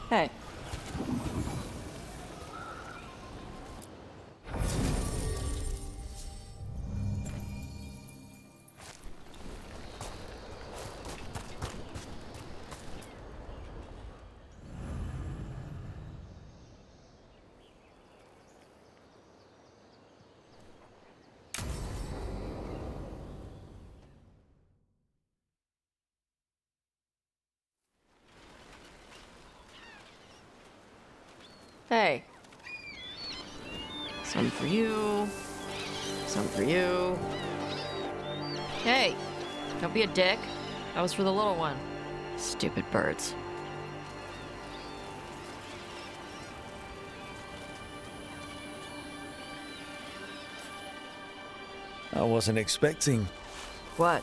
Hey. Hey. Some for you. Some for you. Hey, don't be a dick. That was for the little one. Stupid birds. I wasn't expecting... What?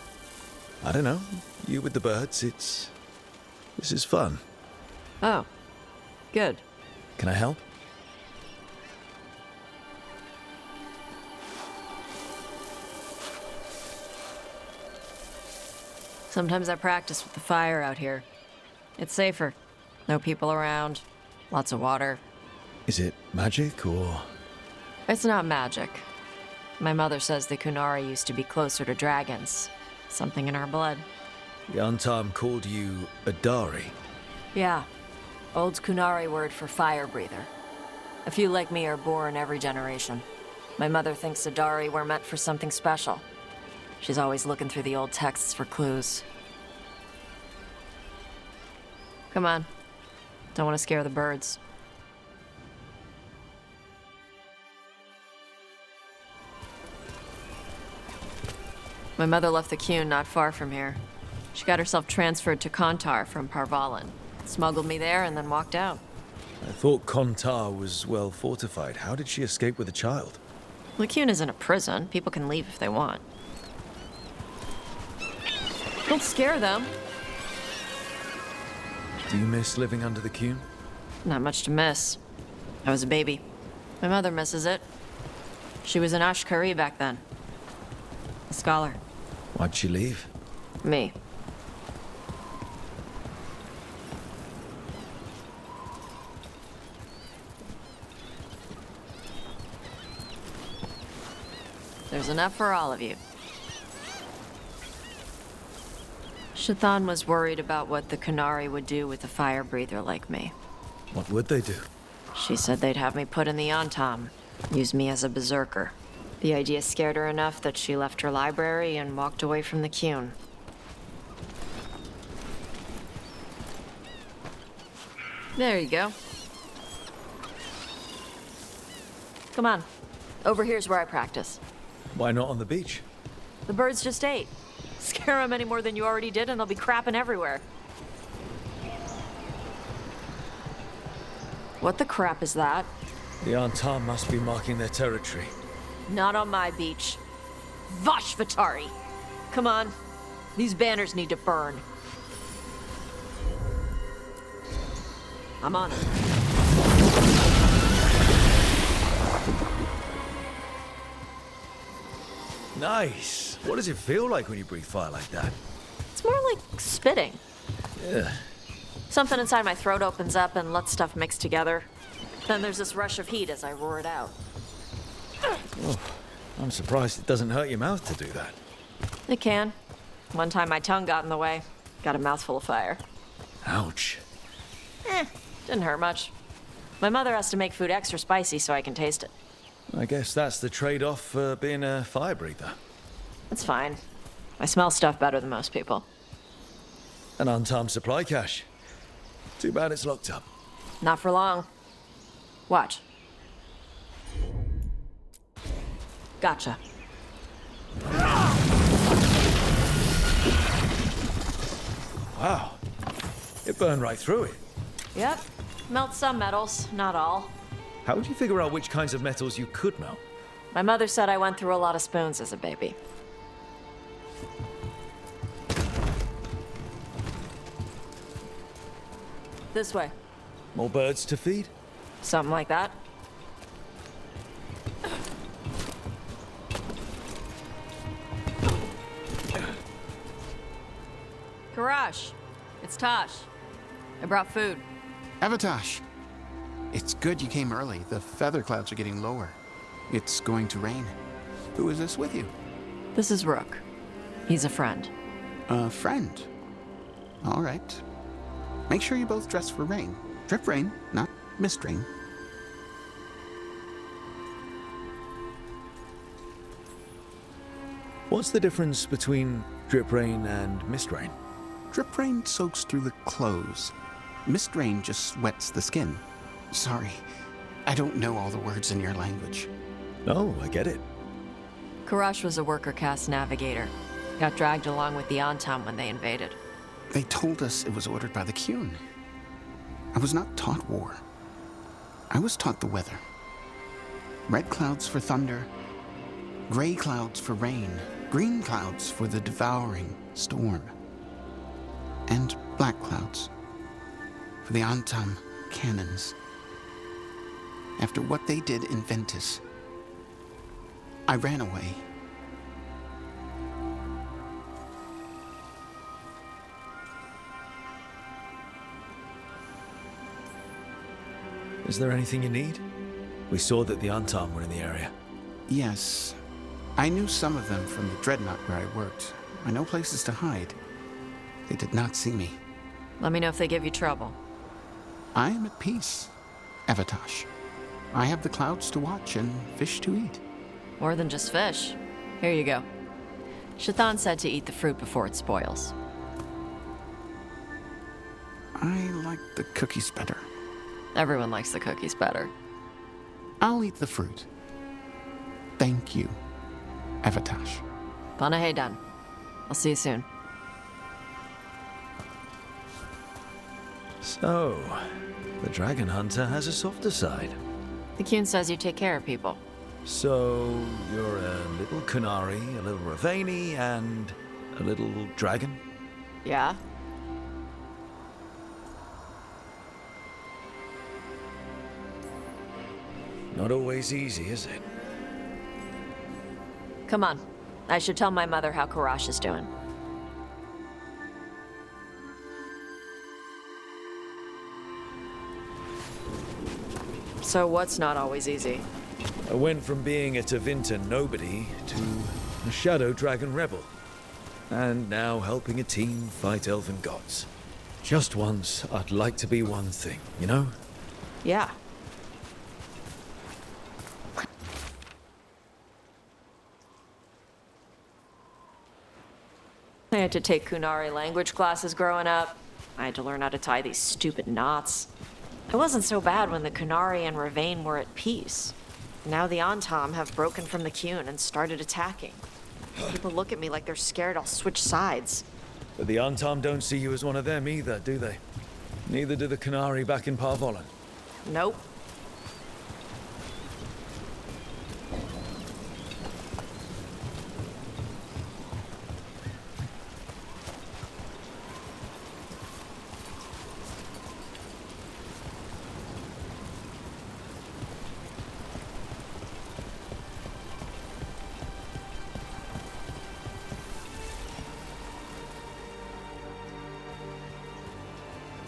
I don't know. You with the birds, This is fun. Oh. Good. Can I help? Sometimes I practice with the fire out here. It's safer. No people around. Lots of water. Is it magic, or...? It's not magic. My mother says the Kunari used to be closer to dragons. Something in our blood. The Antam called you a Dari. Yeah. Old Kunari word for fire breather. A few like me are born every generation. My mother thinks the Dari were meant for something special. She's always looking through the old texts for clues. Come on. Don't want to scare the birds. My mother left the Qun not far from here. She got herself transferred to Kontar from Parvalan. Smuggled me there and then walked out. I thought Kontar was well fortified. How did she escape with a child? The Qun isn't a prison. People can leave if they want. Don't scare them. Do you miss living under the Qun? Not much to miss. I was a baby. My mother misses it. She was an Ashkari back then. A scholar. Why'd she leave? Me. There's enough for all of you. Shathan was worried about what the Kunari would do with a fire breather like me. What would they do? She said they'd have me put in the Antam, use me as a berserker. The idea scared her enough that she left her library and walked away from the Qun. There you go. Come on. Over here's where I practice. Why not on the beach? The birds just ate. Scare them any more than you already did and they'll be crapping everywhere. What the crap is that? The Antam must be marking their territory. Not on my beach. Vashvatari! Come on. These banners need to burn. I'm on it. Nice. What does it feel like when you breathe fire like that? It's more like spitting. Yeah. Something inside my throat opens up and lets stuff mix together. Then there's this rush of heat as I roar it out. Oh, I'm surprised it doesn't hurt your mouth to do that. It can. One time my tongue got in the way. Got a mouthful of fire. Ouch. Didn't hurt much. My mother has to make food extra spicy so I can taste it. I guess that's the trade-off for being a fire breather. It's fine. I smell stuff better than most people. An untimed supply cache. Too bad it's locked up. Not for long. Watch. Gotcha. Wow. It burned right through it. Yep. Melt some metals, not all. How would you figure out which kinds of metals you could melt? My mother said I went through a lot of spoons as a baby. This way. More birds to feed? Something like that. Karash, it's Tosh. I brought food. Avatosh! It's good you came early. The feather clouds are getting lower. It's going to rain. Who is this with you? This is Rook. He's a friend. A friend? All right. Make sure you both dress for rain. Drip rain, not mist rain. What's the difference between drip rain and mist rain? Drip rain soaks through the clothes. Mist rain just wets the skin. Sorry, I don't know all the words in your language. Oh, I get it. Karash was a worker caste navigator. Got dragged along with the Antam when they invaded. They told us it was ordered by the Qun. I was not taught war. I was taught the weather. Red clouds for thunder, gray clouds for rain, green clouds for the devouring storm, and black clouds for the Antam cannons. After what they did in Ventus, I ran away. Is there anything you need? We saw that the Antam were in the area. Yes. I knew some of them from the dreadnought where I worked. I know places to hide. They did not see me. Let me know if they give you trouble. I am at peace, Avatosh. I have the clouds to watch and fish to eat. More than just fish. Here you go. Shathan said to eat the fruit before it spoils. I like the cookies better. Everyone likes the cookies better. I'll eat the fruit. Thank you, Avatosh. Panahedan. I'll see you soon. So, the dragon hunter has a softer side. The Qun says you take care of people. So, you're a little Kunari, a little Ravani, and a little dragon? Yeah? Not always easy, is it? Come on. I should tell my mother how Karash is doing. So what's not always easy? I went from being a Tevinter nobody to a shadow dragon rebel. And now helping a team fight elven gods. Just once, I'd like to be one thing, you know? Yeah. I had to take Kunari language classes growing up. I had to learn how to tie these stupid knots. It wasn't so bad when the Kunari and Ravane were at peace. Now the Antam have broken from the Qun and started attacking. People look at me like they're scared I'll switch sides. But the Antam don't see you as one of them either, do they? Neither do the Kunari back in Parvolan. Nope.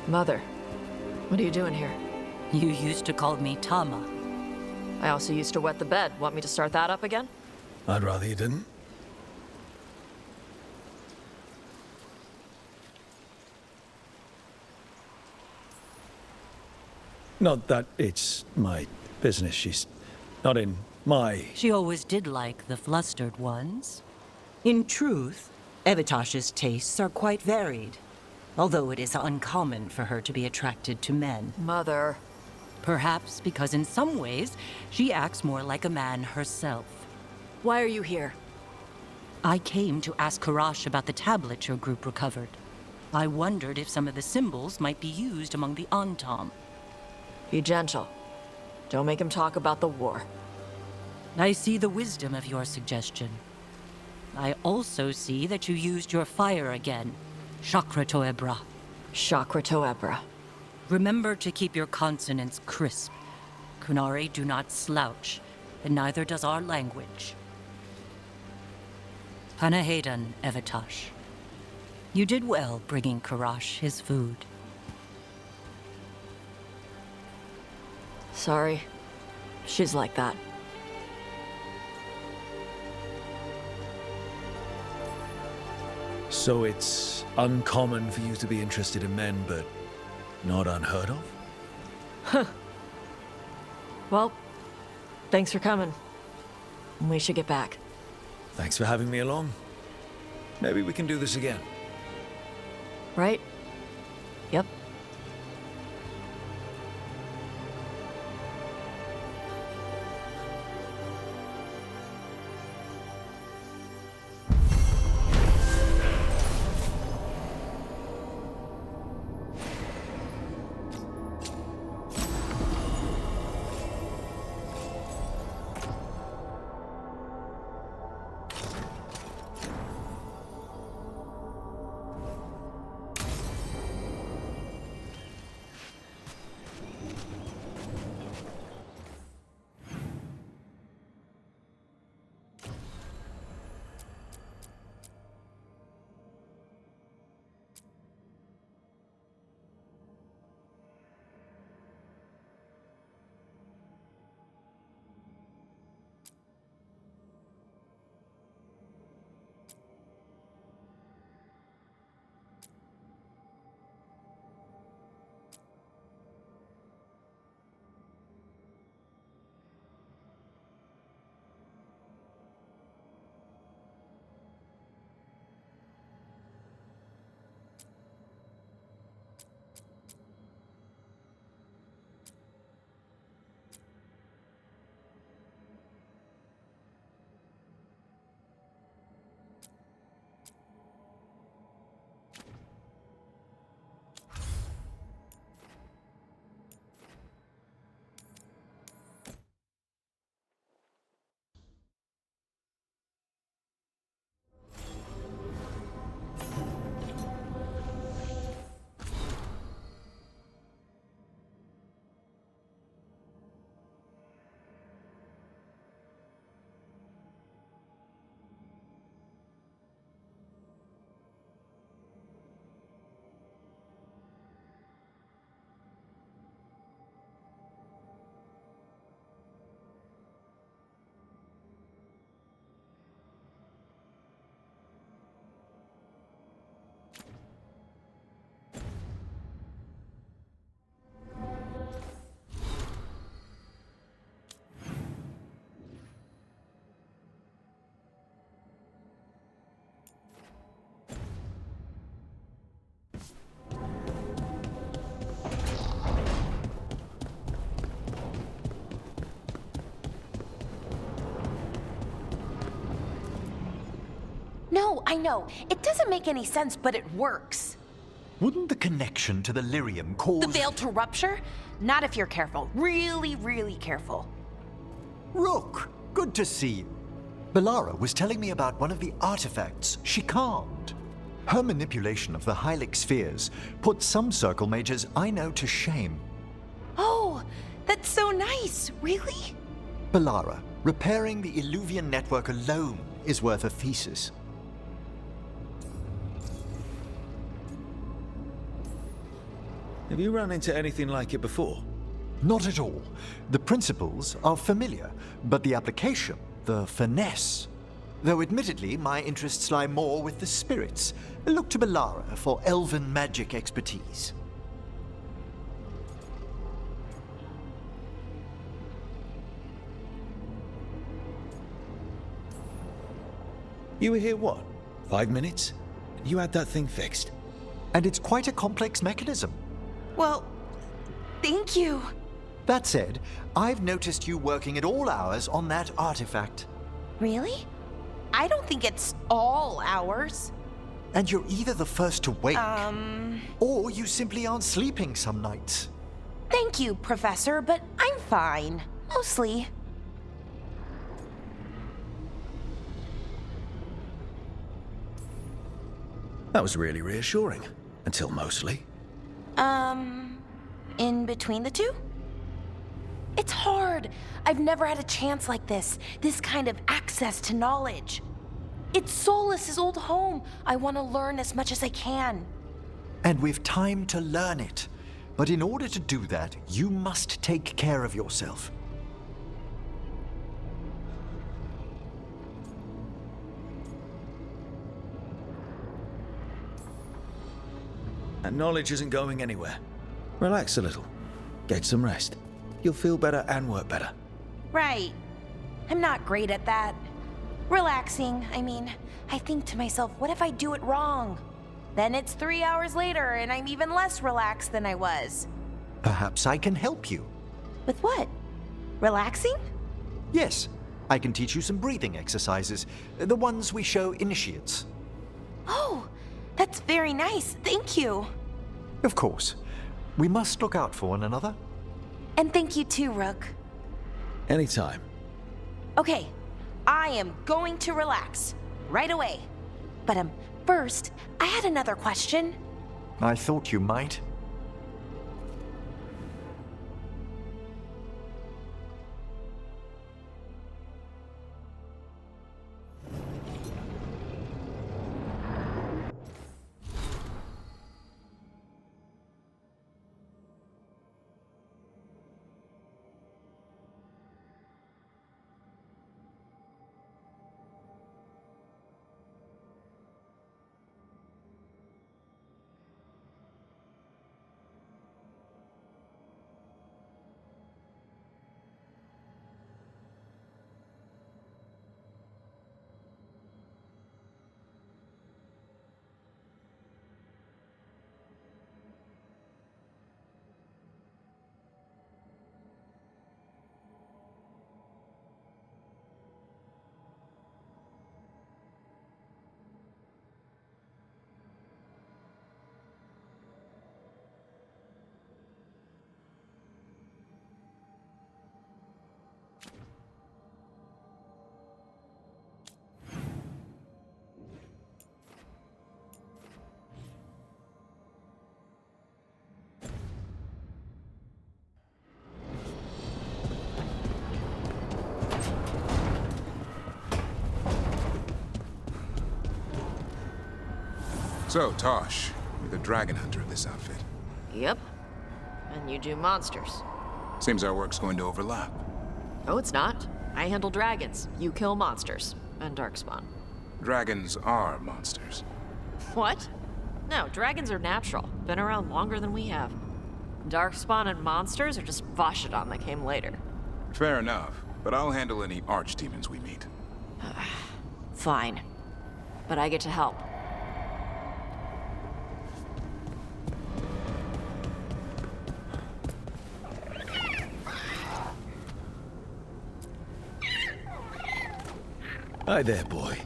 Mother, what are you doing here? You used to call me Tama. I also used to wet the bed. Want me to start that up again? I'd rather you didn't. Not that it's my business. She's not in my... She always did like the flustered ones. In truth, Avatosh's tastes are quite varied, although it is uncommon for her to be attracted to men. Mother. Perhaps because in some ways, she acts more like a man herself. Why are you here? I came to ask Karash about the tablet your group recovered. I wondered if some of the symbols might be used among the Antam. Be gentle. Don't make him talk about the war. I see the wisdom of your suggestion. I also see that you used your fire again. Chakra Toebra. Chakra Toebra. Remember to keep your consonants crisp. Kunari do not slouch, and neither does our language. Panahedan, Avatosh. You did well bringing Karash his food. Sorry. She's like that. So it's uncommon for you to be interested in men, but not unheard of? Well, thanks for coming. We should get back. Thanks for having me along. Maybe we can do this again. Right? Yep. No, I know. It doesn't make any sense, but it works. Wouldn't the connection to the lyrium cause... The veil to rupture? Not if you're careful. Really, really careful. Rook, good to see you. Bellara was telling me about one of the artifacts she calmed. Her manipulation of the Hylic spheres put some circle mages I know to shame. Oh, that's so nice. Really? Bellara, repairing the Illuvian network alone is worth a thesis. Have you run into anything like it before? Not at all. The principles are familiar, but the application, the finesse. Though admittedly, my interests lie more with the spirits. Look to Bellara for elven magic expertise. You were here, what, 5 minutes? You had that thing fixed. And it's quite a complex mechanism. Well, thank you. That said, I've noticed you working at all hours on that artifact. Really? I don't think it's all hours. And you're either the first to wake, or you simply aren't sleeping some nights. Thank you, Professor, but I'm fine. Mostly. That was really reassuring. Until mostly. In between the two? It's hard. I've never had a chance like this kind of access to knowledge. It's Solas's old home. I want to learn as much as I can. And we've time to learn it. But in order to do that, you must take care of yourself. That knowledge isn't going anywhere. Relax a little. Get some rest. You'll feel better and work better. Right. I'm not great at that. Relaxing, I mean, I think to myself, what if I do it wrong? Then it's 3 hours later and I'm even less relaxed than I was. Perhaps I can help you. With what? Relaxing? Yes, I can teach you some breathing exercises, the ones we show initiates. Oh, that's very nice. Thank you. Of course. We must look out for one another. And thank you too, Rook. Anytime. Okay, I am going to relax right away. But first, I had another question. I thought you might. So, Tosh, you're the dragon hunter of this outfit. Yep. And you do monsters. Seems our work's going to overlap. Oh, it's not. I handle dragons. You kill monsters. And darkspawn. Dragons are monsters. What? No, dragons are natural. Been around longer than we have. Darkspawn and monsters are just Vashidon that came later. Fair enough, but I'll handle any archdemons we meet. Fine. But I get to help. Hi there, boy.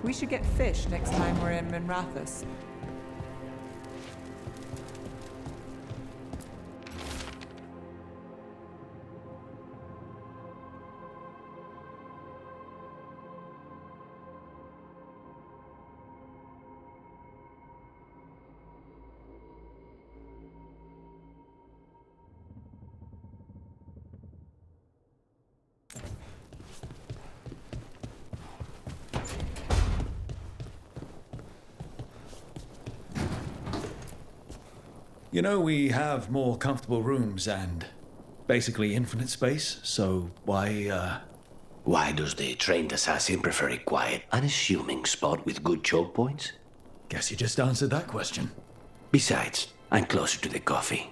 We should get fish next time we're in Minrathous. You know, we have more comfortable rooms and basically infinite space, so why Why does the trained assassin prefer a quiet, unassuming spot with good choke points? guess you just answered that question. Besides, I'm closer to the coffee.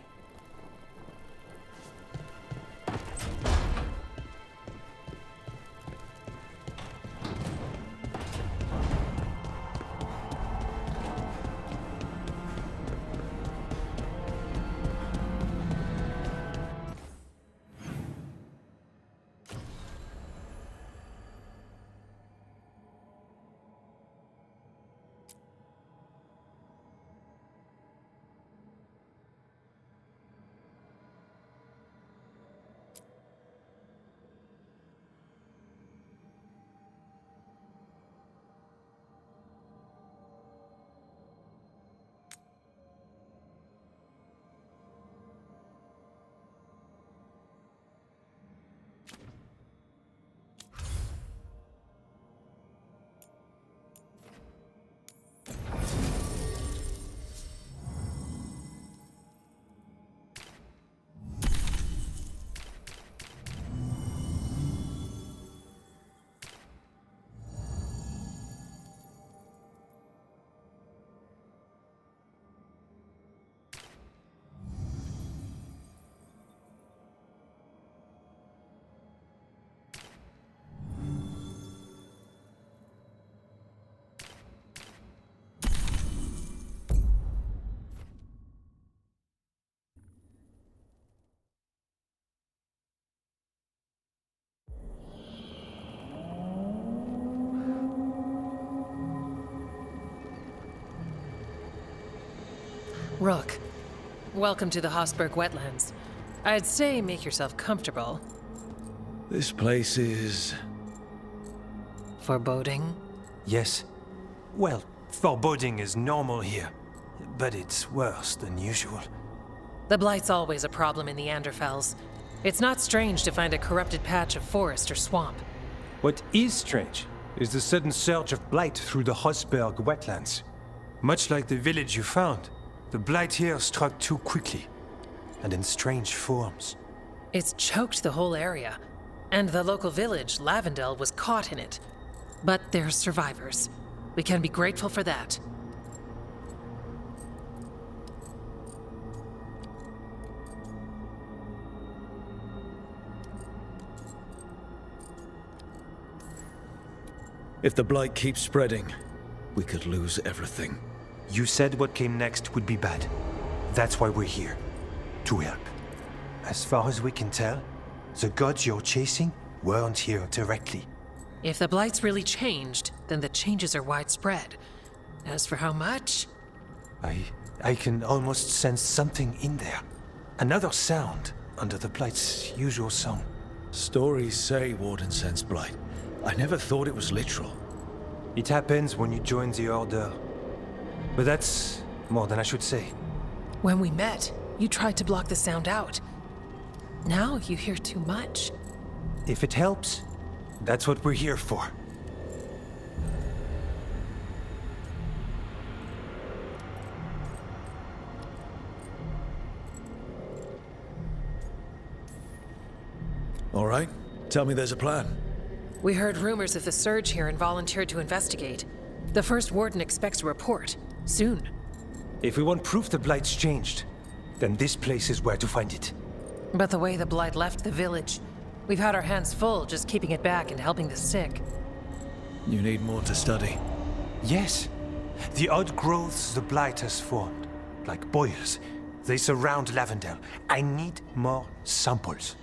Rook, welcome to the Hossberg wetlands. I'd say make yourself comfortable. This place is... Foreboding? Yes. Well, foreboding is normal here, but it's worse than usual. The Blight's always a problem in the Anderfels. It's not strange to find a corrupted patch of forest or swamp. What is strange is the sudden surge of blight through the Hossberg wetlands. Much like the village you found, the blight here struck too quickly, and in strange forms. It's choked the whole area, and the local village, Lavendel, was caught in it. But they're survivors. We can be grateful for that. If the blight keeps spreading, we could lose everything. You said what came next would be bad. That's why we're here. To help. As far as we can tell, the gods you're chasing weren't here directly. If the Blight's really changed, then the changes are widespread. As for how much... I can almost sense something in there. Another sound under the Blight's usual song. Stories say Warden sensed blight. I never thought it was literal. It happens when you join the Order. But that's more than I should say. When we met, you tried to block the sound out. Now you hear too much. If it helps, that's what we're here for. All right, tell me there's a plan. We heard rumors of the surge here and volunteered to investigate. The first warden expects a report. Soon. If we want proof the Blight's changed, then this place is where to find it. But the way the Blight left the village, we've had our hands full just keeping it back and helping the sick. You need more to study. Yes. The odd growths the Blight has formed, like boils, they surround Lavendel. I need more samples.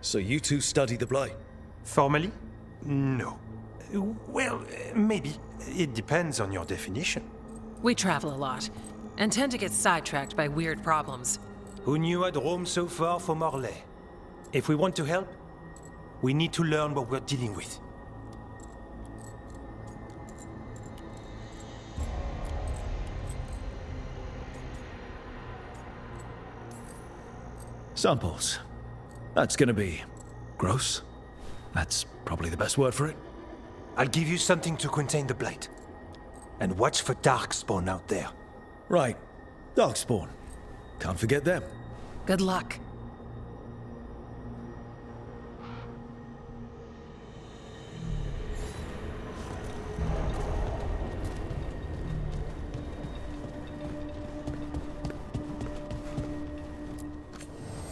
So you two study the blight? Formally? No. Well, maybe. It depends on your definition. We travel a lot, and tend to get sidetracked by weird problems. Who knew I'd roam so far from Orlais? If we want to help, we need to learn what we're dealing with. Samples. That's gonna be gross. That's probably the best word for it. I'll give you something to contain the blight. And watch for Darkspawn out there. Right. Darkspawn. Can't forget them. Good luck.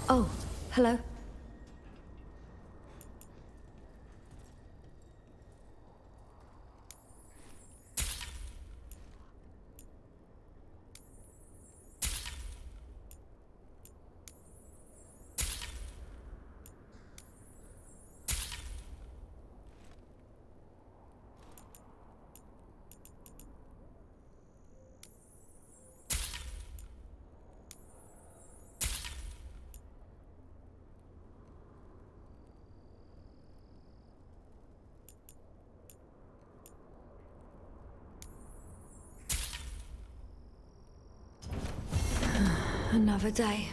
Oh, hello. Another day.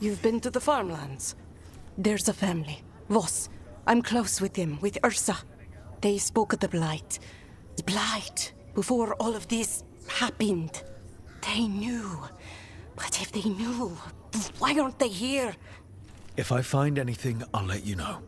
You've been to the farmlands? There's a family. Voss. I'm close with them, with Ursa. They spoke of the Blight. The Blight. Before all of this happened. They knew. But if they knew, why aren't they here? If I find anything, I'll let you know.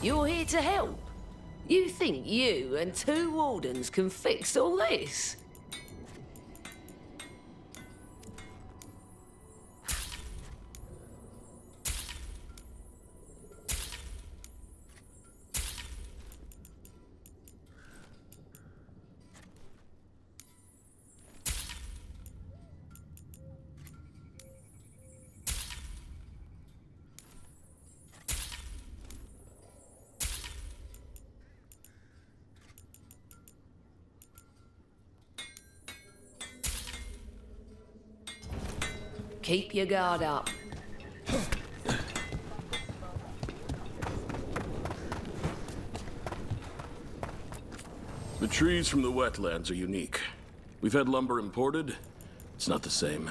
You're here to help? You think you and 2 wardens can fix all this? Keep your guard up. The trees from the wetlands are unique. We've had lumber imported. It's not the same.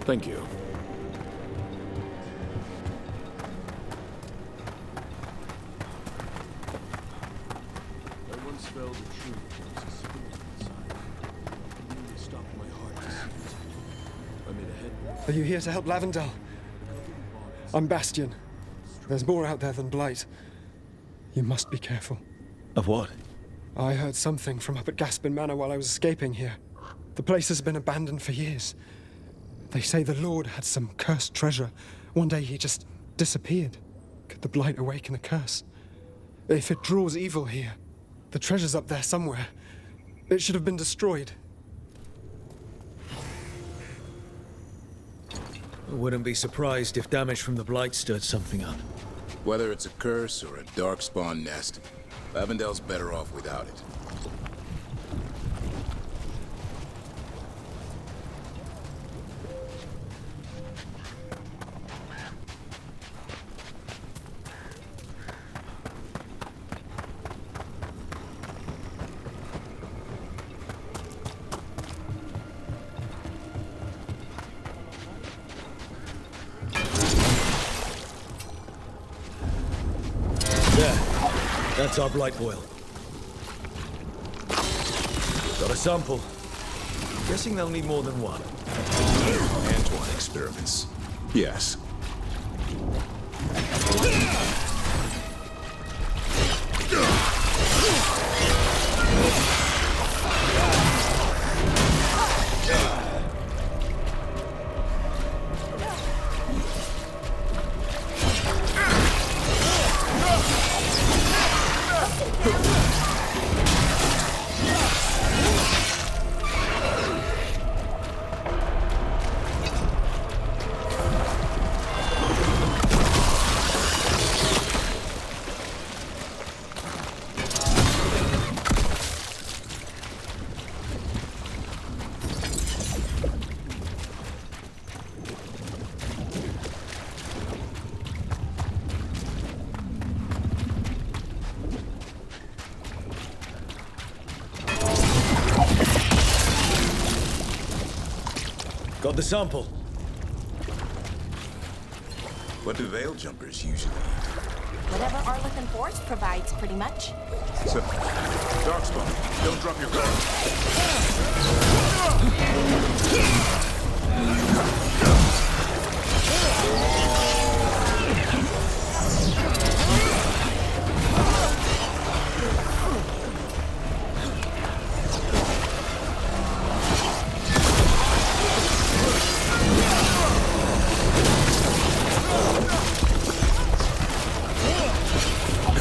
Thank you. I once felled a tree that was a spirit inside. It nearly stopped my heart to see it. I made a head. Are you here to help Lavendel? I'm Bastion. There's more out there than Blight. You must be careful. Of what? I heard something from up at Gaspin Manor while I was escaping here. The place has been abandoned for years. They say the Lord had some cursed treasure. One day he just disappeared. Could the Blight awaken a curse? If it draws evil here, the treasure's up there somewhere. It should have been destroyed. I wouldn't be surprised if damage from the Blight stirred something up. Whether it's a curse or a darkspawn nest, Lavendel's better off without it. That's our blight boil. Got a sample. Guessing they'll need more than one. Antoine experiments. Yes. Got the sample. What do veil jumpers usually eat? Whatever Arlethan Forest provides, pretty much. So, Darkspawn, don't drop your guard.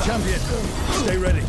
Champion, stay ready.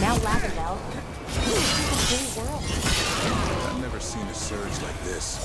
Now Lavendel. This is the whole world. I've never seen a surge like this.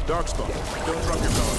Darkspawn, don't drop your guard.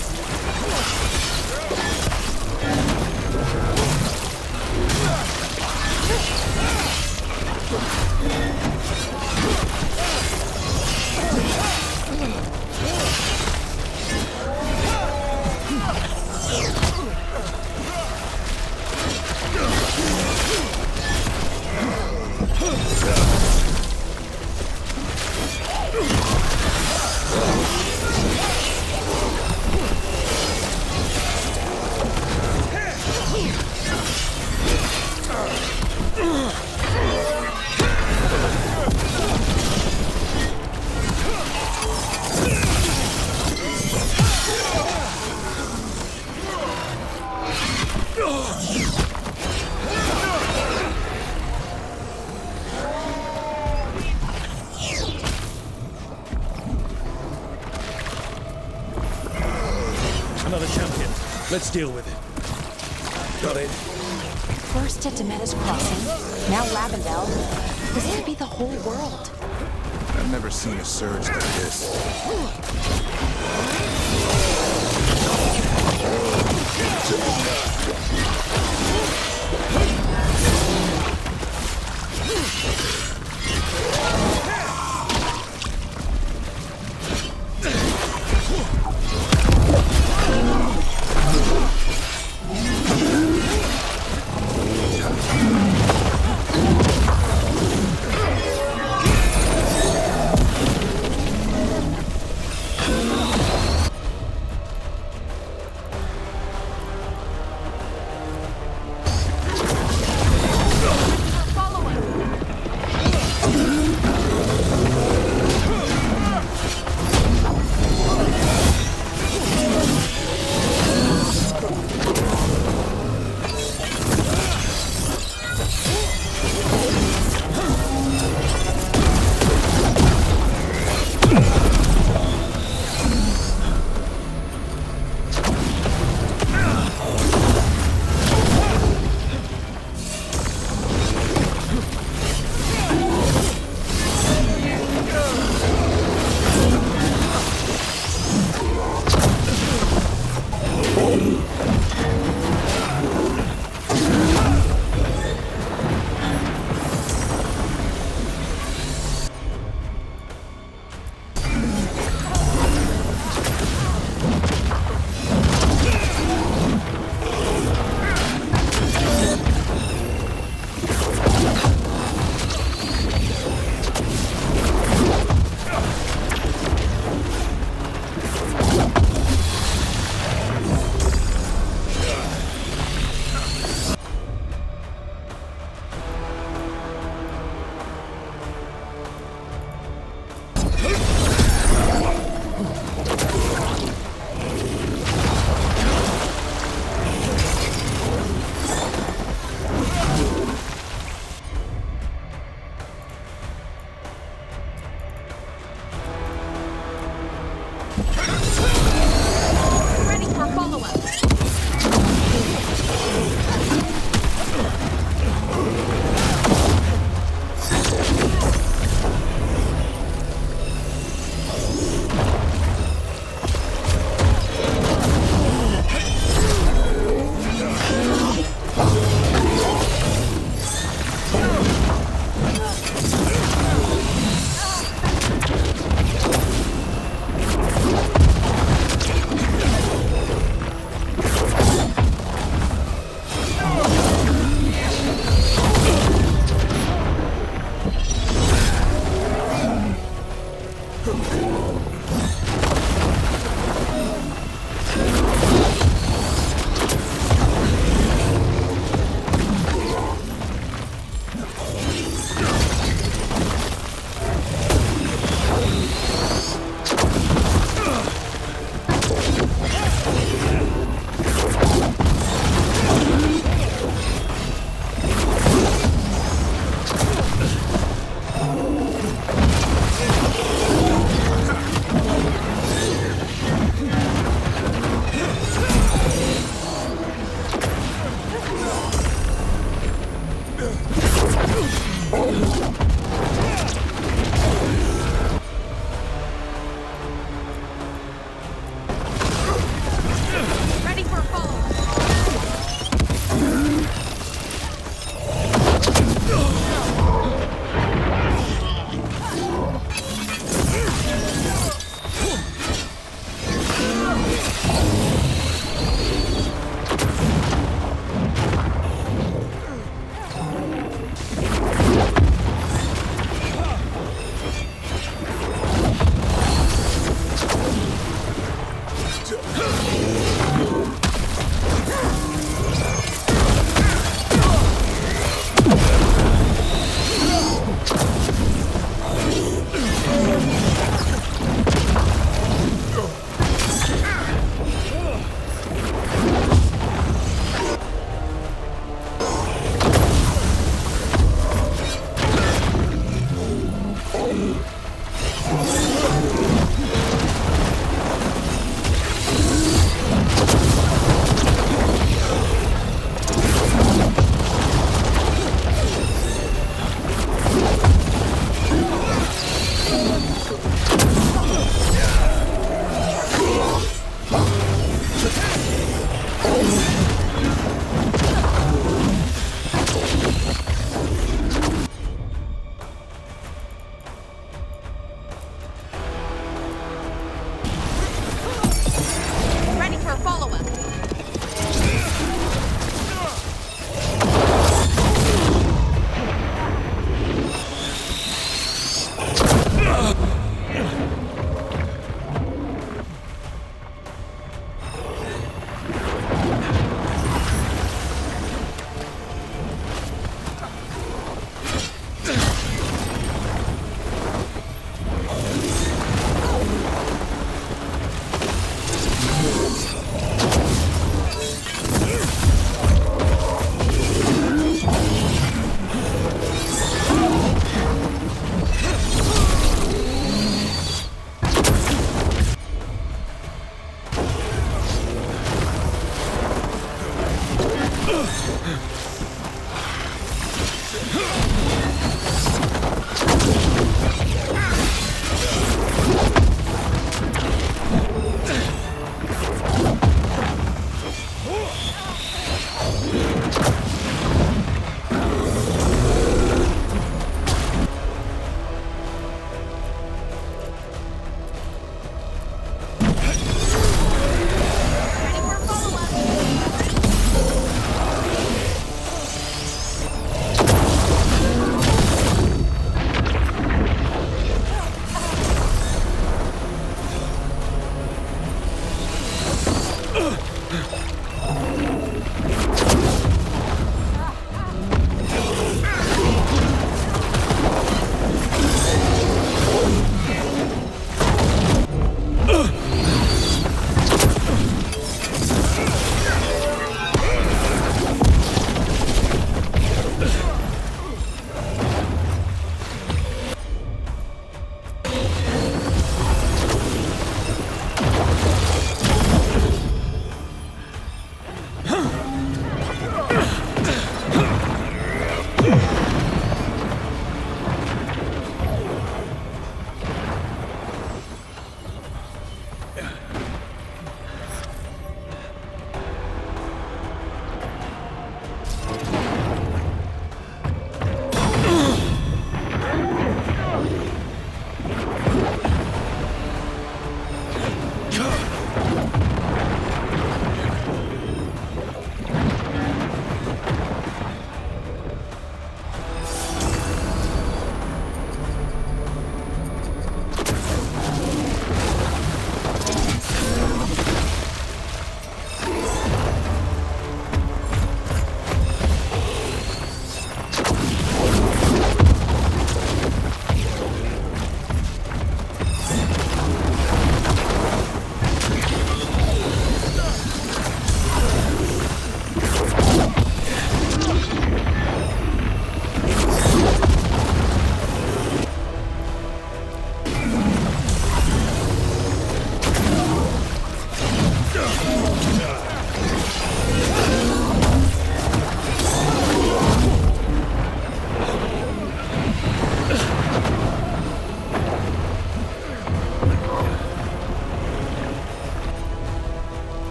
Another champion. Let's deal with it. Got it. First at Demetta's Crossing, now Lavendel. This could be the whole world. I've never seen a surge like this.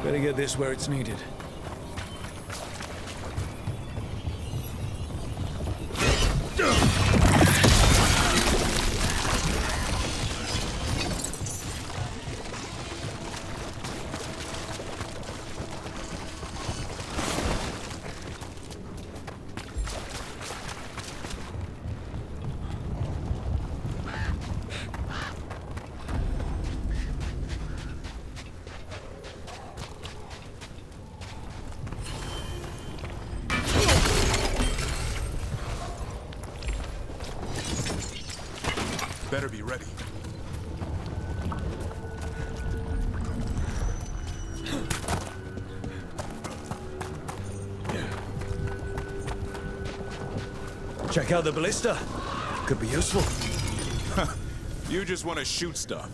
Better get this where it's needed. Better be ready. Check out the ballista. Could be useful. You just want to shoot stuff.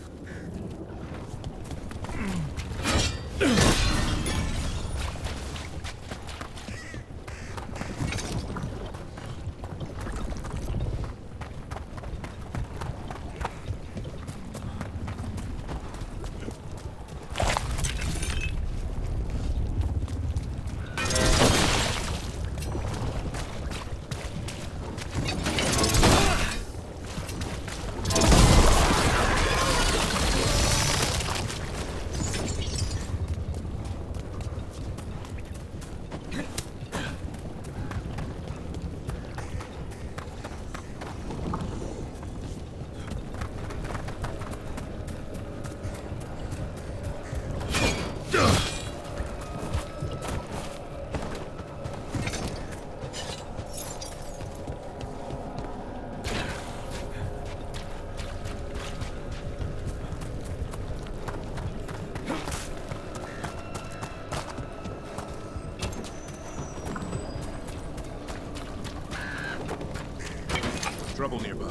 Trouble nearby.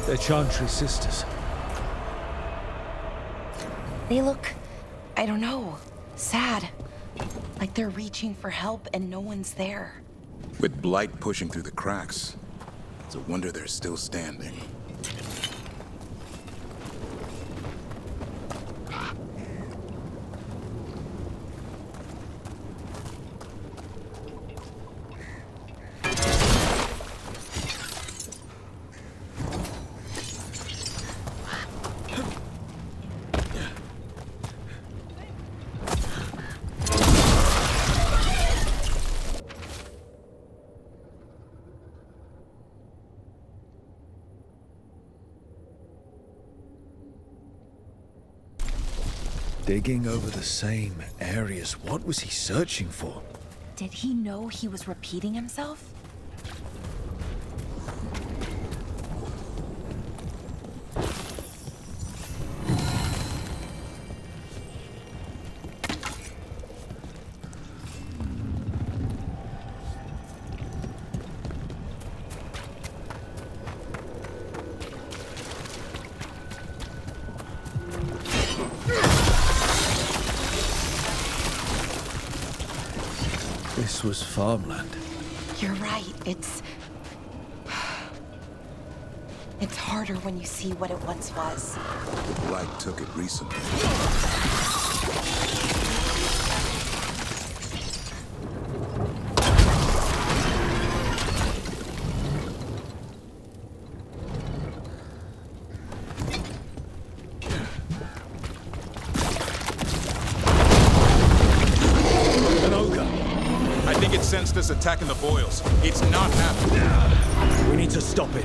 They're Chantry sisters. They look, I don't know, sad. Like they're reaching for help and no one's there. With blight pushing through the cracks, it's a wonder they're still standing. Digging over the same areas. What was he searching for? Did he know he was repeating himself? This was farmland. You're right, it's harder when you see what it once was. The blight took it recently. Sensed us attacking the boils. It's not happening. We need to stop it.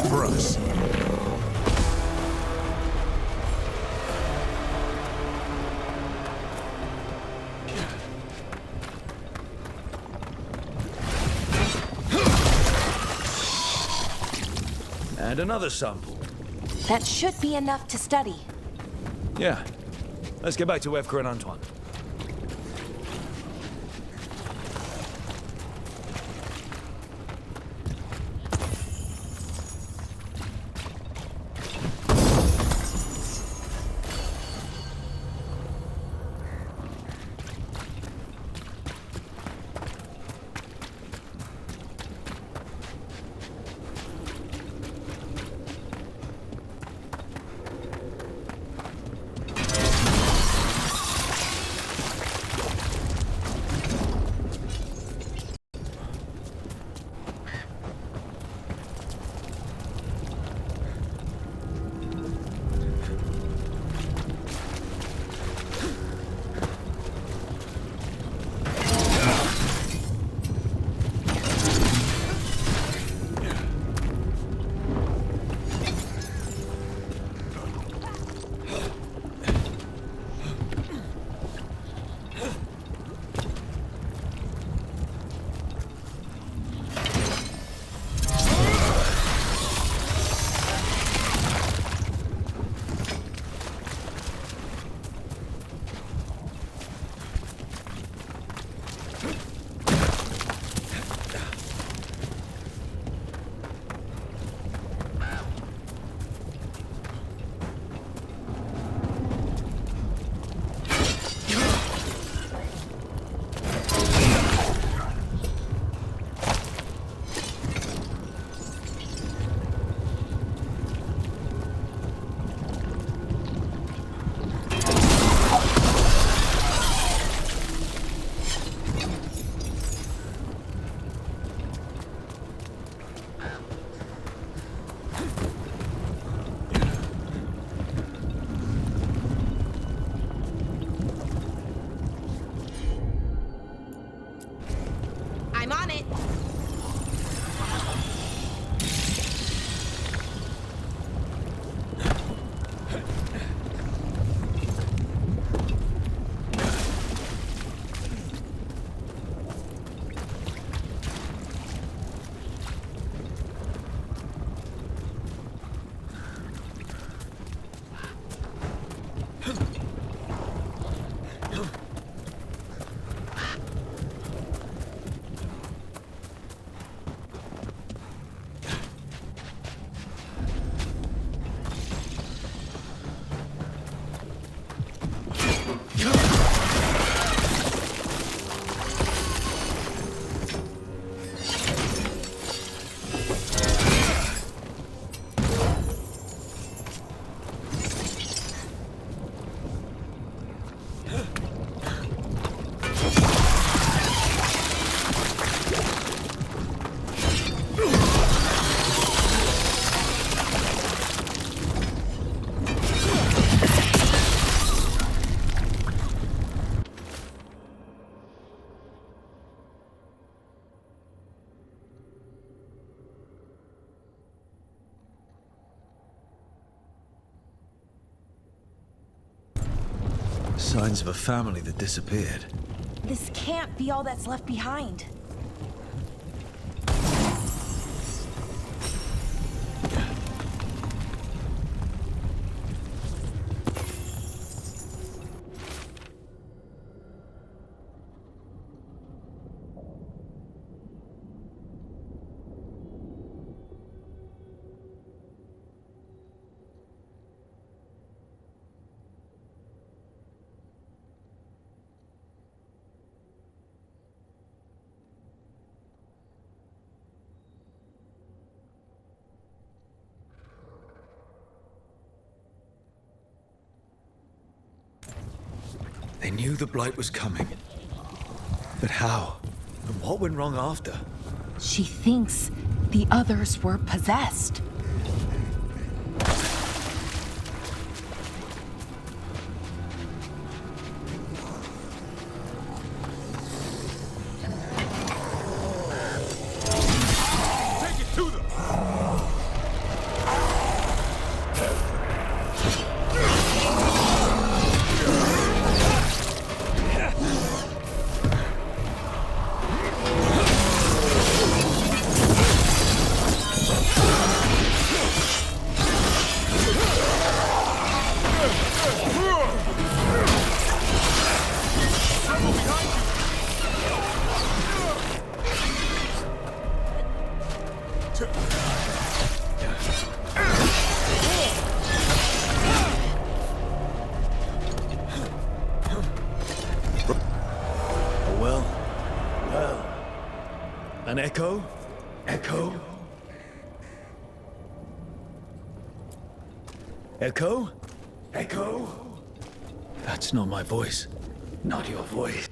for us. And another sample. That should be enough to study. Yeah. Let's get back to Evka and Antoine. I'm on it. Signs of a family that disappeared. This can't be all that's left behind. They knew the Blight was coming. But how? And what went wrong after? She thinks the others were possessed. Echo? Echo? Echo? Echo? That's not my voice. Not your voice.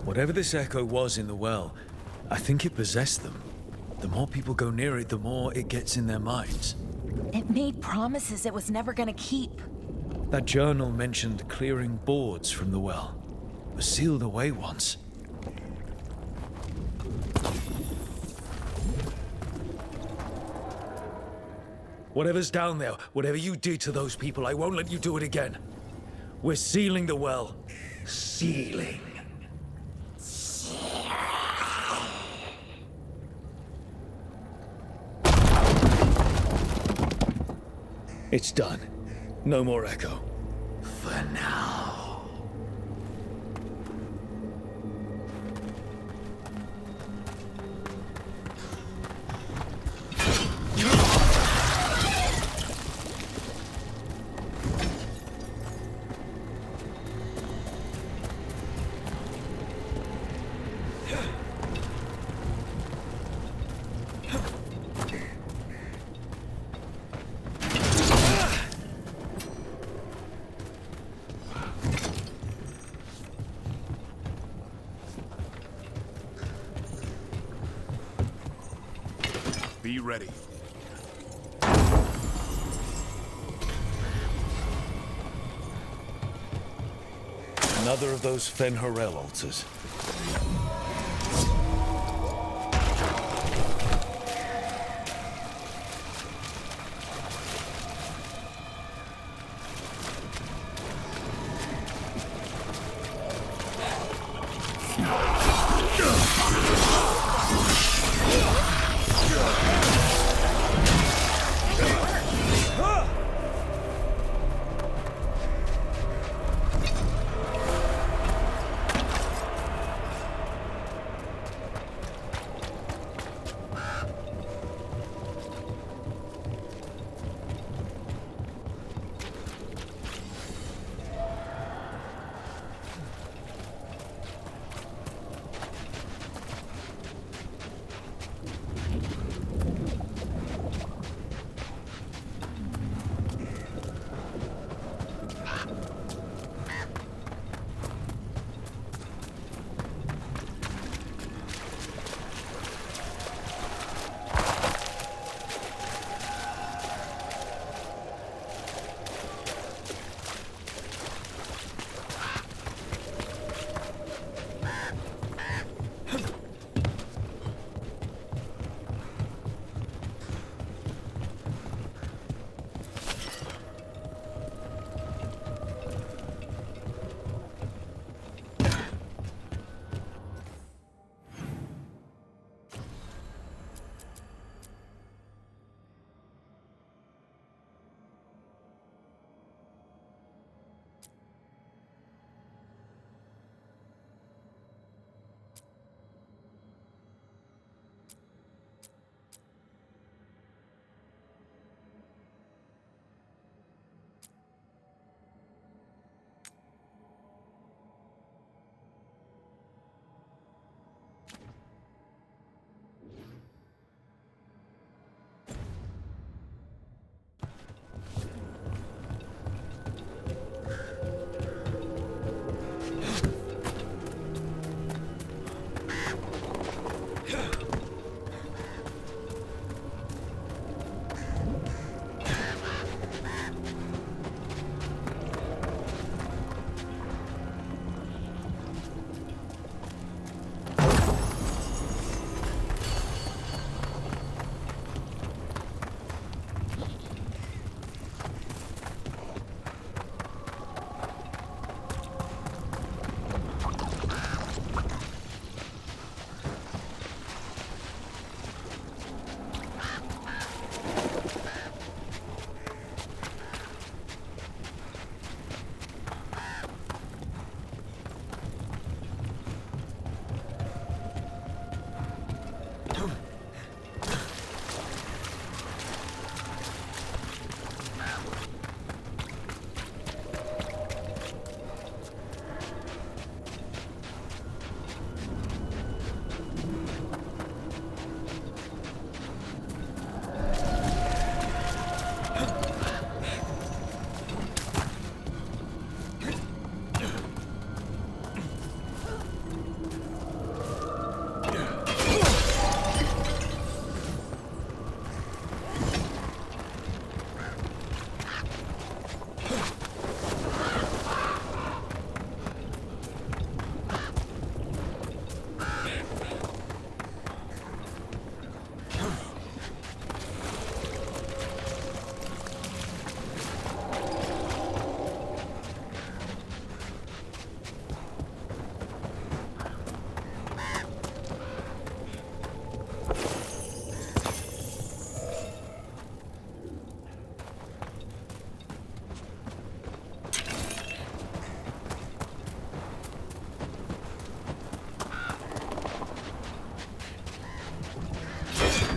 Whatever this echo was in the well, I think it possessed them. The more people go near it, the more it gets in their minds. It made promises it was never gonna keep. That journal mentioned clearing boards from the well. It was sealed away once. Whatever's down there, whatever you did to those people, I won't let you do it again. We're sealing the well. Sealing. It's done. No more echo. For now. Be ready. Another of those Fen'Harel altars.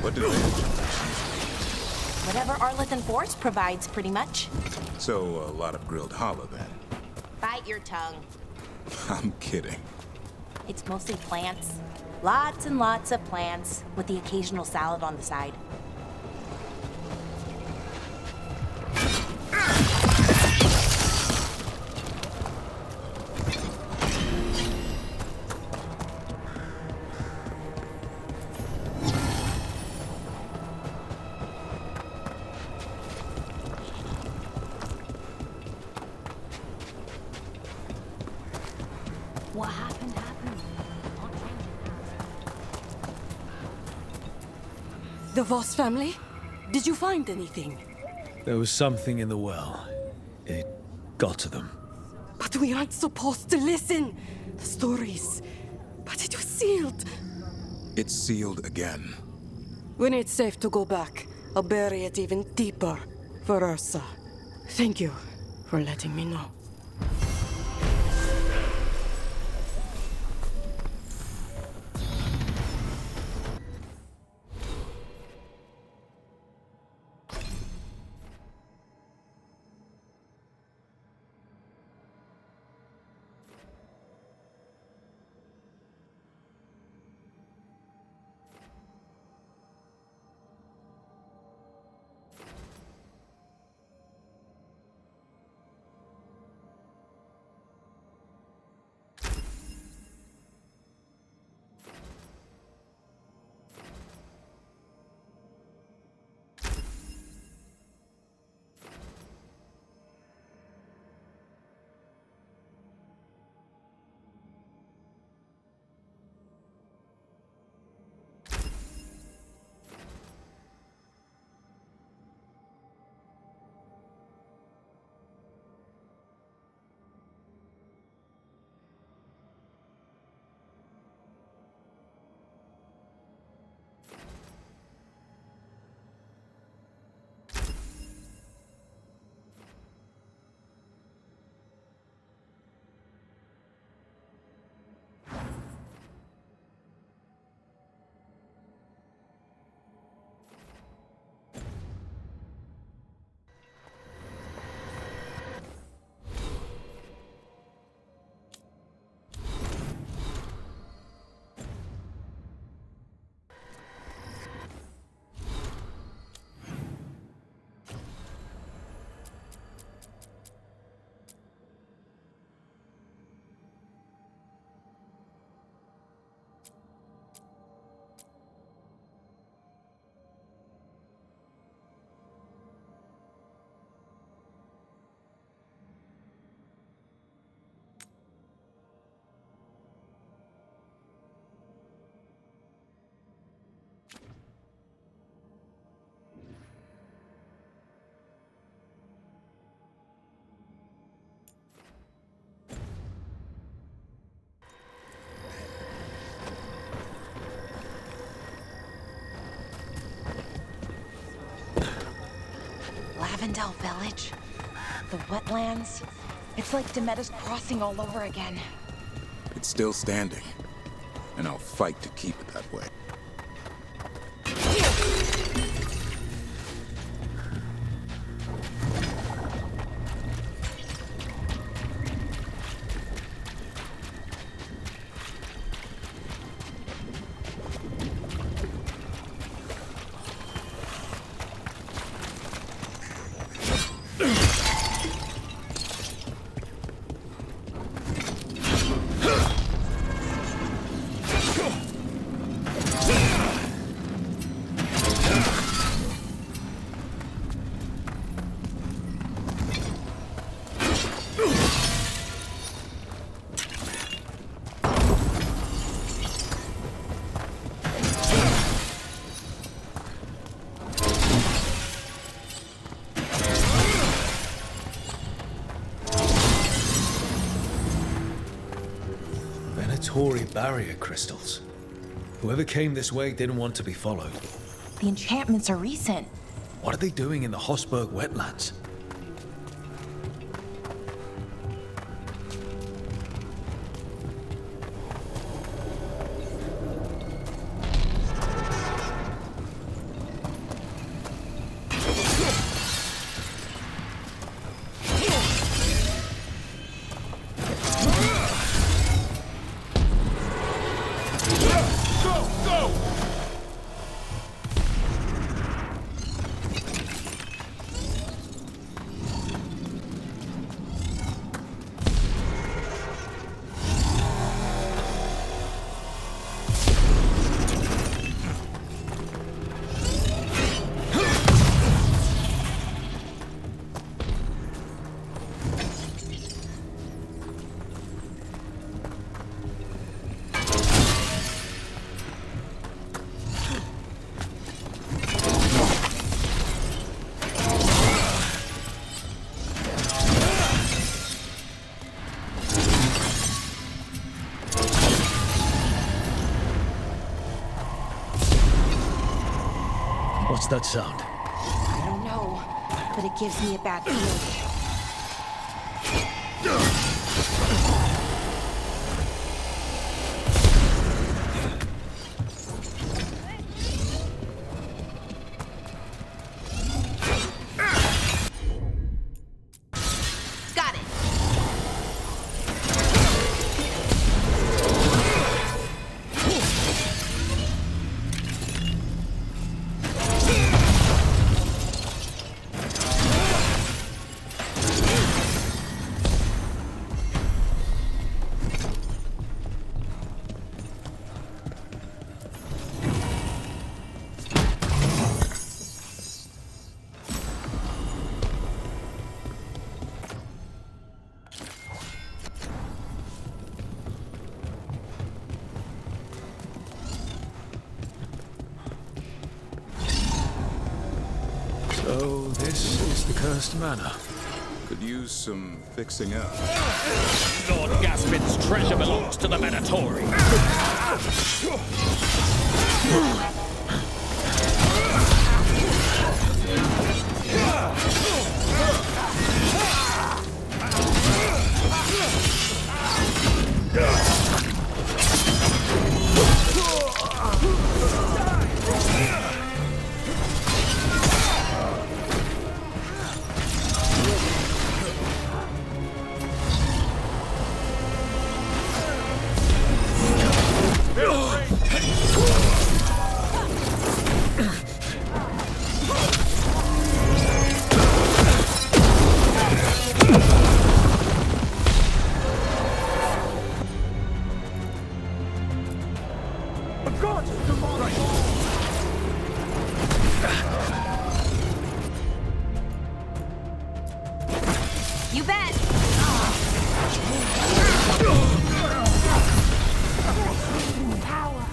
What do they? Whatever Arlithan Forest provides, pretty much. So, a lot of grilled hollow, then? Bite your tongue. I'm kidding. It's mostly plants. Lots and lots of plants, with the occasional salad on the side. What happened, happened. The Voss family? Did you find anything? There was something in the well. It got to them. But we aren't supposed to listen. The stories. But it was sealed. It's sealed again. When it's safe to go back, I'll bury it even deeper for Ursa. Thank you for letting me know. Lavendel Village. The wetlands. It's like Demeter's Crossing all over again. It's still standing. And I'll fight to keep it that way. predatory barrier crystals. Whoever came this way didn't want to be followed. The enchantments are recent. What are they doing in the Hossberg wetlands? What's that sound? I don't know, but it gives me a bad feeling. So, this is the cursed manor. Could use some fixing up. Lord Gaspin's treasure belongs to the Mandatory. You bet! Power.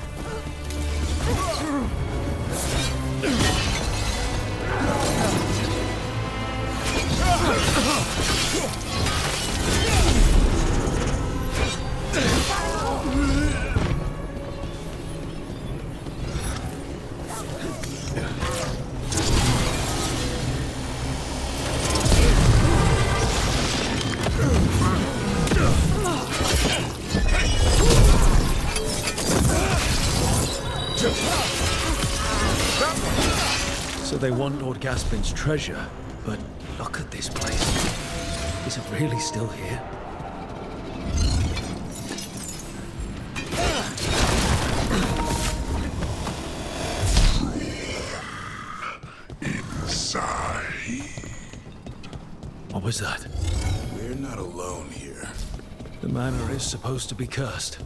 So they want Lord Gaspin's treasure, but look at this place. Is it really still here? Inside. What was that? We're not alone here. The manor is supposed to be cursed.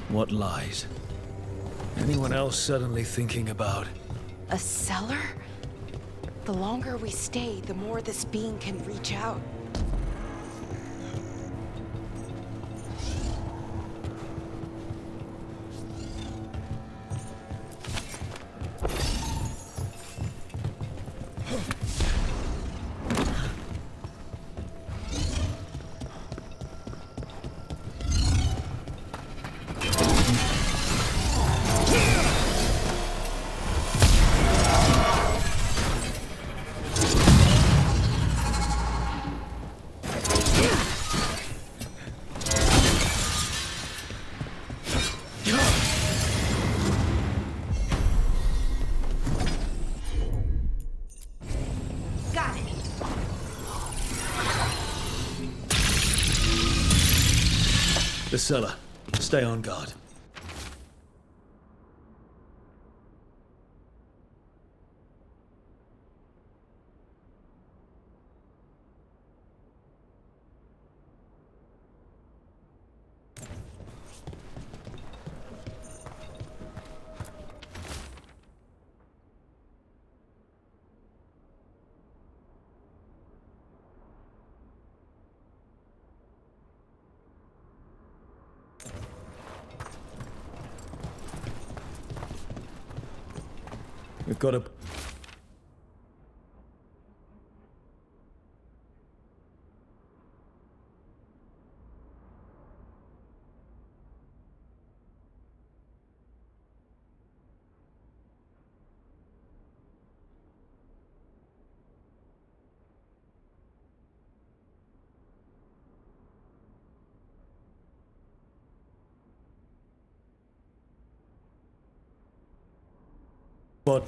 What lies? Anyone else suddenly thinking about? A cellar? The longer we stay, the more this being can reach out. The cellar. Stay on guard. We've got a... What?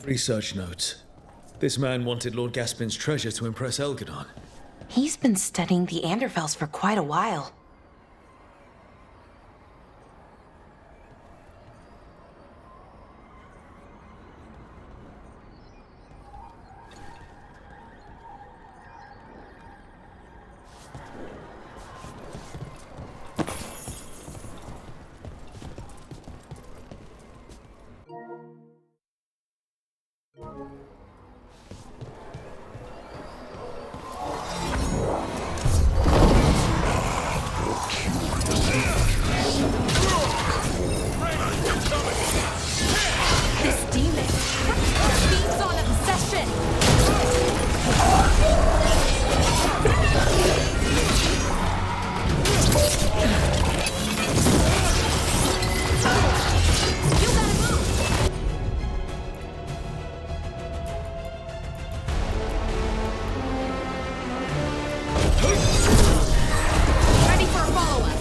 Research notes. This man wanted Lord Gaspin's treasure to impress Elgadon. He's been studying the Anderfels for quite a while. Ready for a follow-up.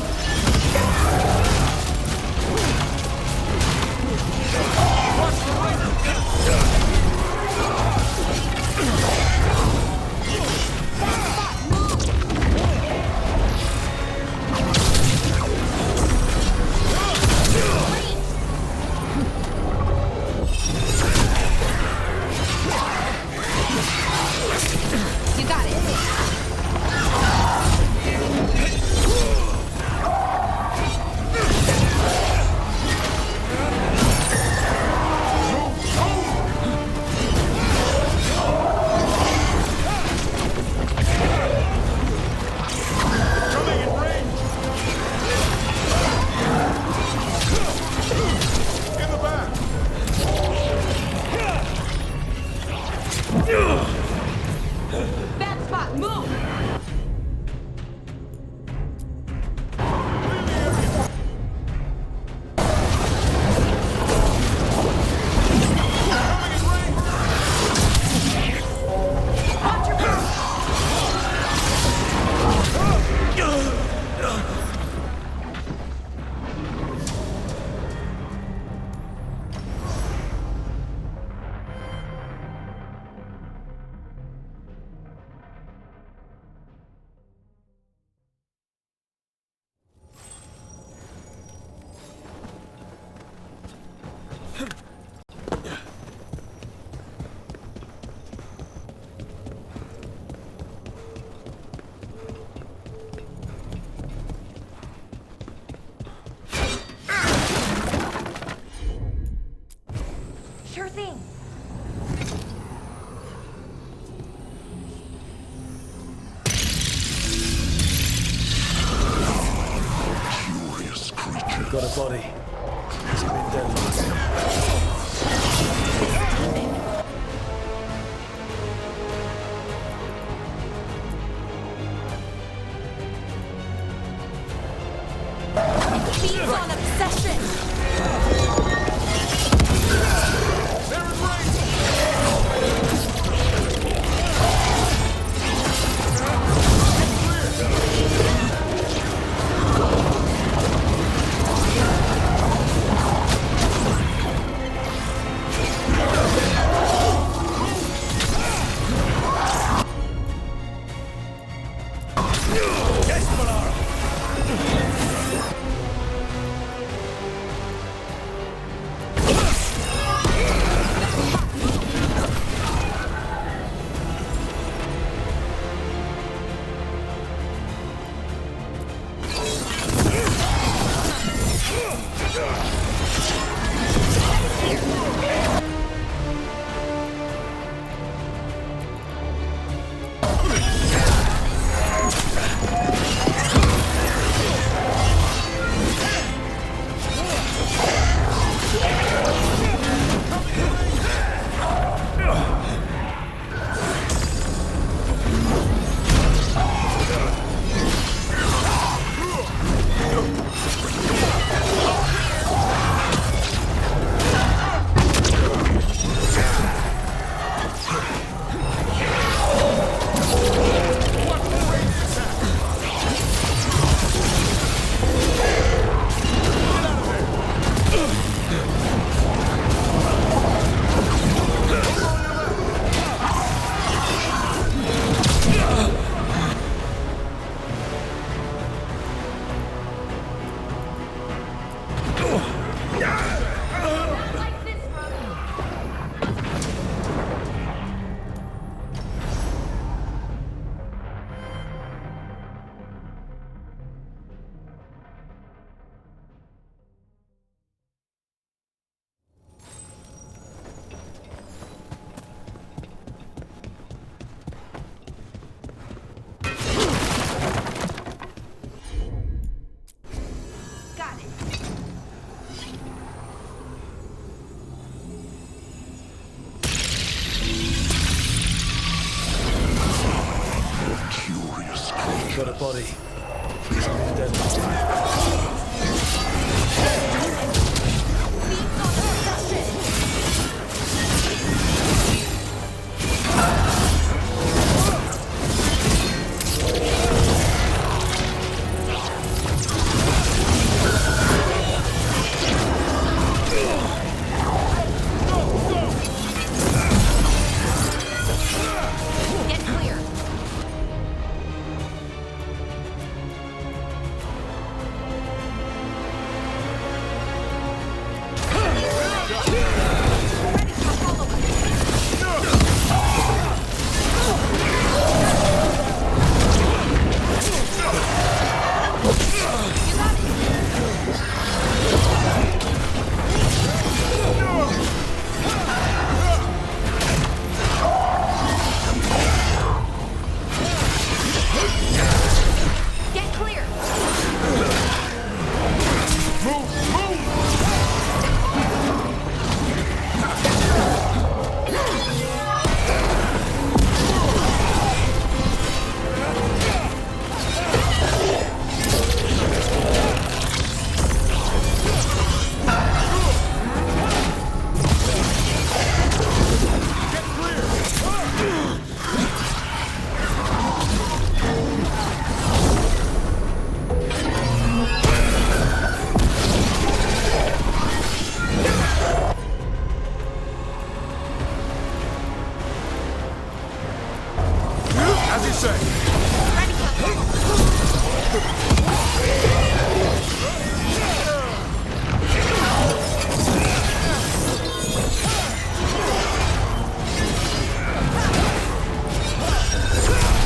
You got it. Bad spot, move! Watch your back! Sure thing. Curious creature. We've got a body. He's been dead long. Feeds on obsession. Got a body. He's been dead long.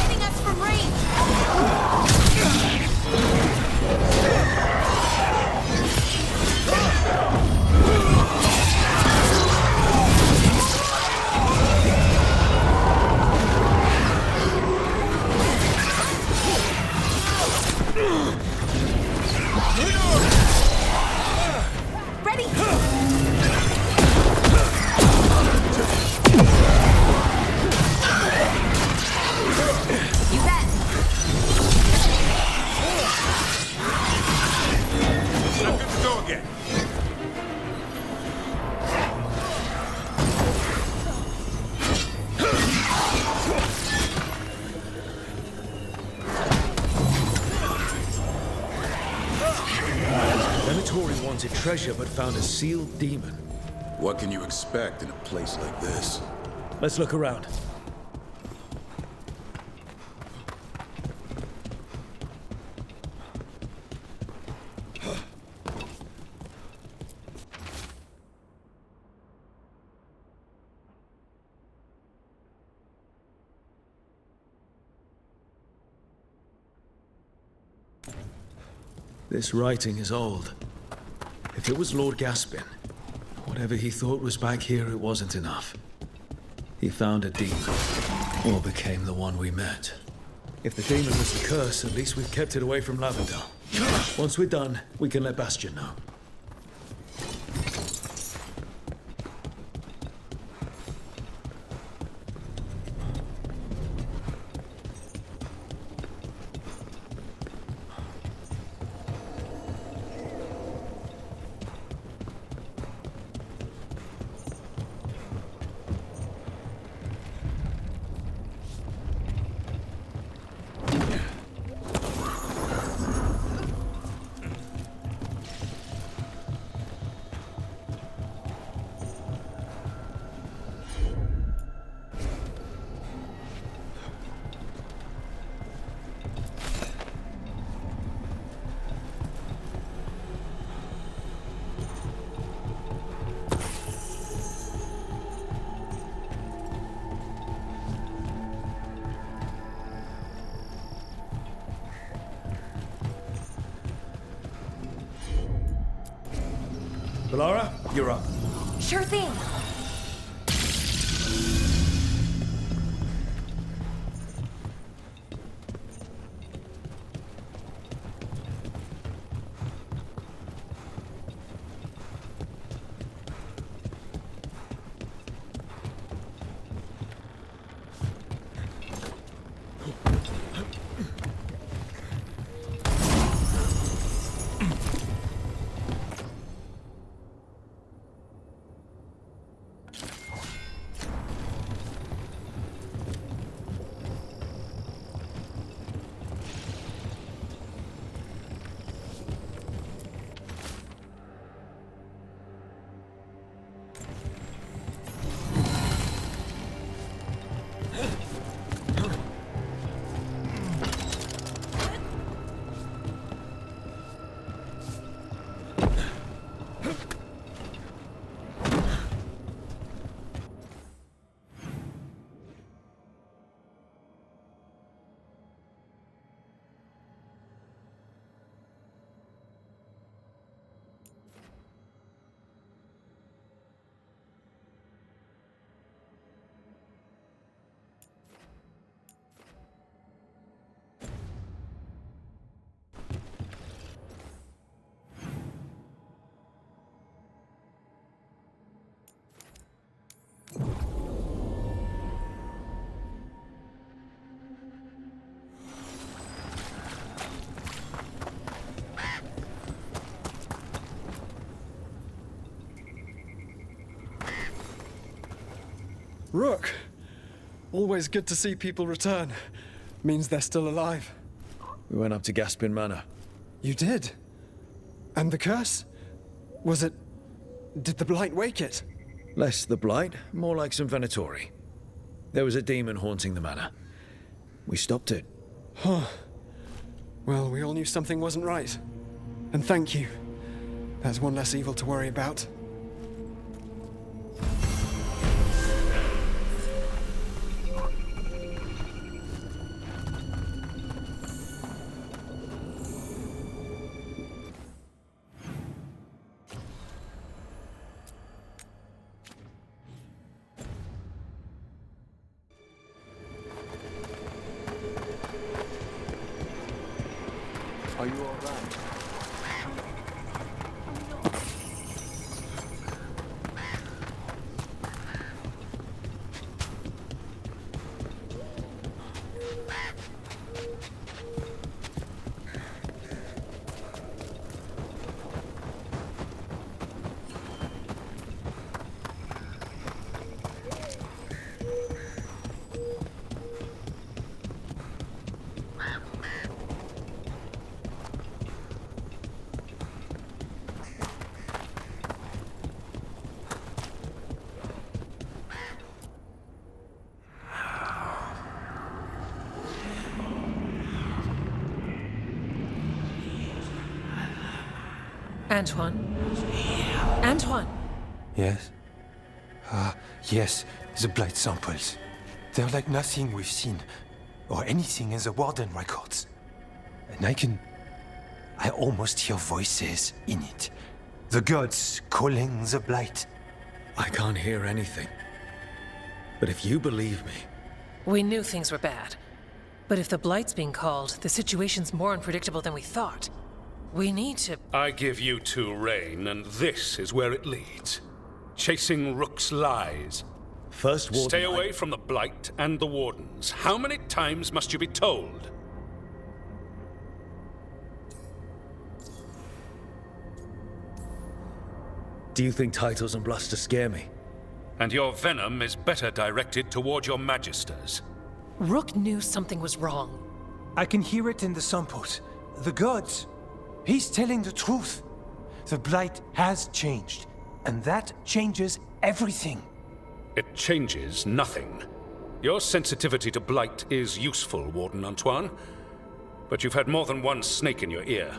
Hitting us from range. Ready? You bet. I'm good to go again. Venatori wanted treasure but found a sealed demon. What can you expect in a place like this? Let's look around. This writing is old. If it was Lord Gaspin, whatever he thought was back here, it wasn't enough. He found a demon, or became the one we met. If the demon was the curse, at least we've kept it away from Lavendel. Once we're done, we can let Bastion know. Bellara, you're up. Sure thing. Rook! Always good to see people return. Means they're still alive. We went up to Gaspin Manor. You did? And the curse? Was it... Did the blight wake it? Less the blight, more like some Venatori. There was a demon haunting the manor. We stopped it. Huh. Well, we all knew something wasn't right. And thank you. There's one less evil to worry about. Are you all right? Antoine? Antoine! Yes? Yes, the blight samples. They're like nothing we've seen, or anything in the Warden records. And I almost hear voices in it. The gods calling the blight. I can't hear anything. But if you believe me... We knew things were bad. But if the blight's being called, the situation's more unpredictable than we thought. We need to... I give you two rein, and this is where it leads. Chasing Rook's lies. First Warden... Stay away from the Blight and the Wardens. How many times must you be told? Do you think titles and bluster scare me? And your venom is better directed toward your magisters. Rook knew something was wrong. I can hear it in the samples. The gods. He's telling the truth. The blight has changed, and that changes everything. It changes nothing. Your sensitivity to blight is useful, Warden Antoine. But you've had more than one snake in your ear.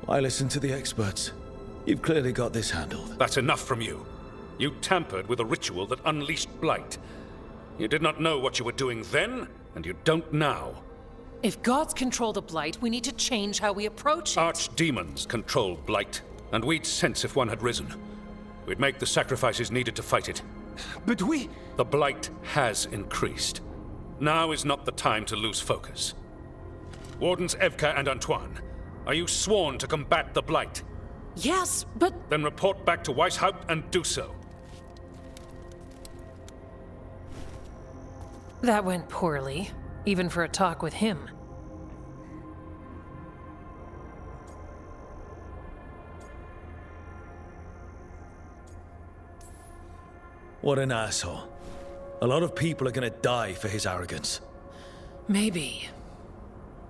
I listen to the experts. You've clearly got this handled. That's enough from you. You tampered with a ritual that unleashed blight. You did not know what you were doing then, and you don't now. If gods control the blight, we need to change how we approach it. Archdemons control blight, and we'd sense if one had risen. We'd make the sacrifices needed to fight it. But The blight has increased. Now is not the time to lose focus. Wardens Evka and Antoine, are you sworn to combat the blight? Yes, but... Then report back to Weishaupt and do so. That went poorly, even for a talk with him. What an asshole. A lot of people are gonna die for his arrogance. Maybe.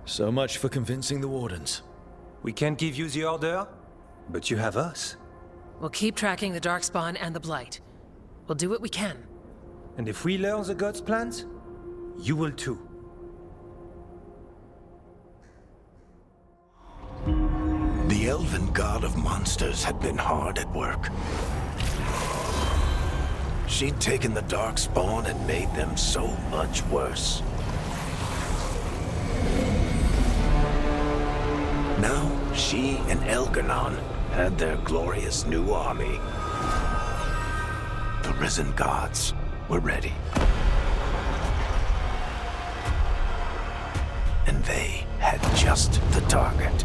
So much for convincing the Wardens. We can't give you the order, but you have us. We'll keep tracking the Darkspawn and the Blight. We'll do what we can. And if we learn the gods' plans, you will too. The elven god of monsters had been hard at work. She'd taken the Darkspawn and made them so much worse. Now, she and Elgarnon had their glorious new army. The risen gods were ready. And they had just the target.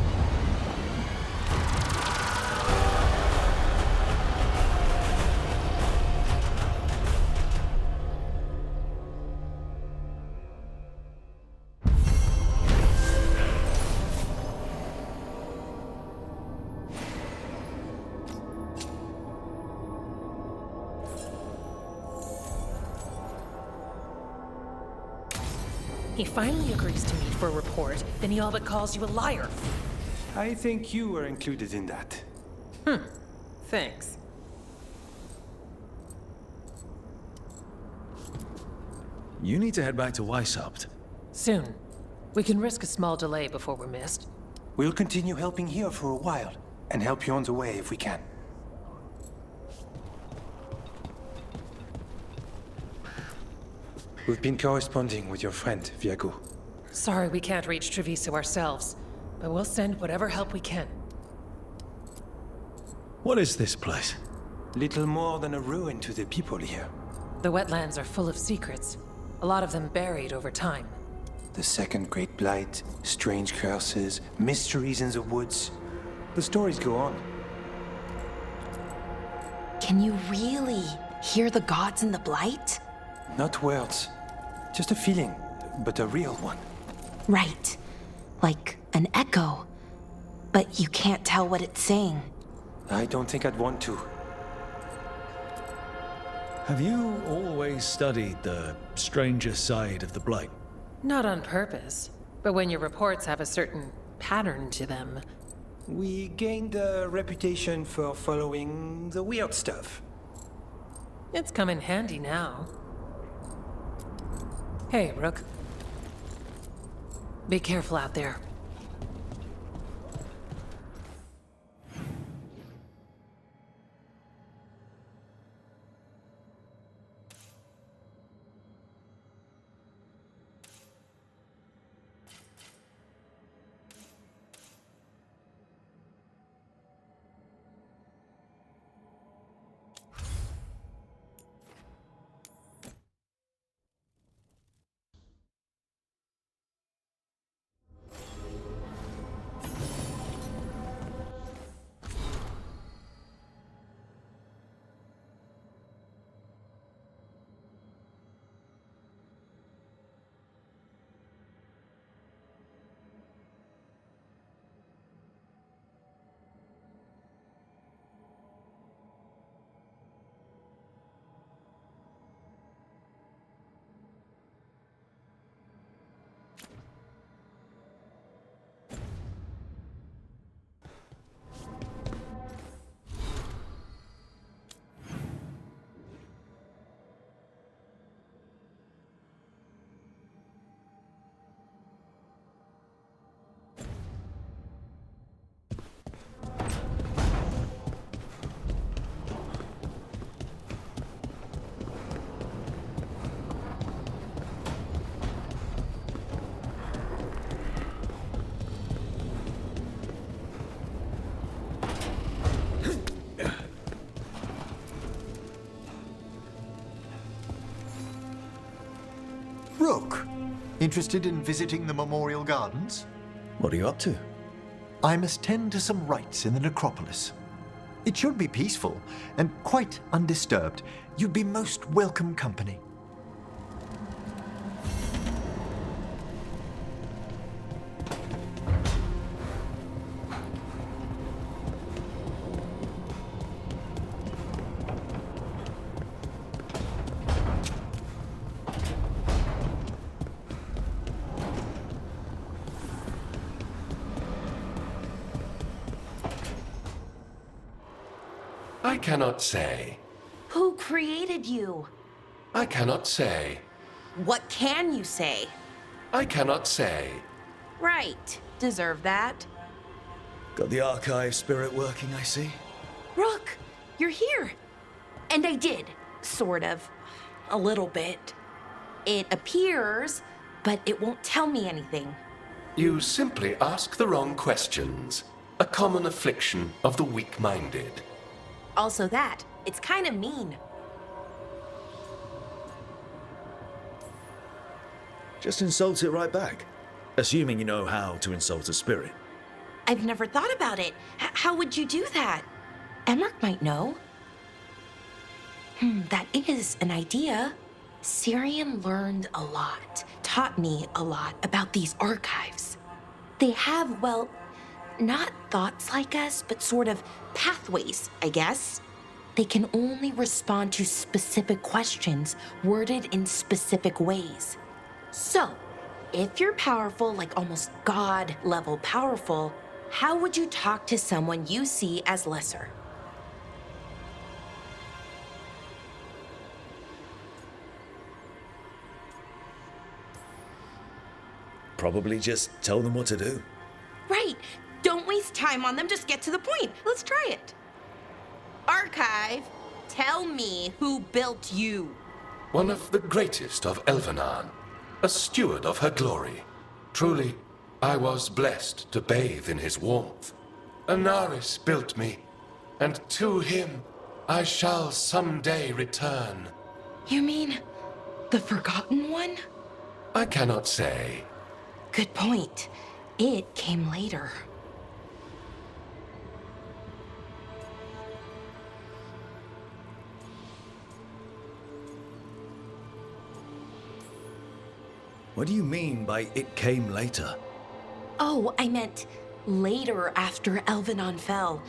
He finally agrees to meet for a report, then he all but calls you a liar. I think you were included in that. Thanks. You need to head back to Weishaupt. Soon. We can risk a small delay before we're missed. We'll continue helping here for a while, and help you on the way if we can. We've been corresponding with your friend, Viago. Sorry we can't reach Treviso ourselves, but we'll send whatever help we can. What is this place? Little more than a ruin to the people here. The wetlands are full of secrets, a lot of them buried over time. The second Great Blight, strange curses, mysteries in the woods. The stories go on. Can you really hear the gods in the Blight? Not words, just a feeling, but a real one. Right. Like an echo. But you can't tell what it's saying. I don't think I'd want to. Have you always studied the stranger side of the Blight? Not on purpose, but when your reports have a certain pattern to them. We gained a reputation for following the weird stuff. It's come in handy now. Hey, Rook. Be careful out there. Rook, interested in visiting the Memorial Gardens? What are you up to? I must tend to some rites in the necropolis. It should be peaceful and quite undisturbed. You'd be most welcome company. I cannot say. Who created you? I cannot say. What can you say? I cannot say. Right. Deserve that. Got the archive spirit working, I see. Rook, you're here. And I did, sort of. A little bit. It appears, but it won't tell me anything. You simply ask the wrong questions. A common affliction of the weak-minded. Also that, it's kind of mean. Just insult it right back. Assuming you know how to insult a spirit. I've never thought about it. How would you do that? Emmirich might know. That is an idea. Syrian learned a lot, taught me a lot about these archives. They have, well, not thoughts like us, but sort of pathways, I guess. They can only respond to specific questions worded in specific ways. So, If you're powerful, like almost God-level powerful, how would you talk to someone you see as lesser? Probably just tell them what to do. Right. Don't waste time on them, just get to the point. Let's try it. Archive, tell me who built you. One of the greatest of Elvenan, a steward of her glory. Truly, I was blessed to bathe in his warmth. Anaris built me, and to him I shall someday return. You mean the Forgotten One? I cannot say. Good point. It came later. What do you mean by it came later? Oh, I meant later after Elvenan fell.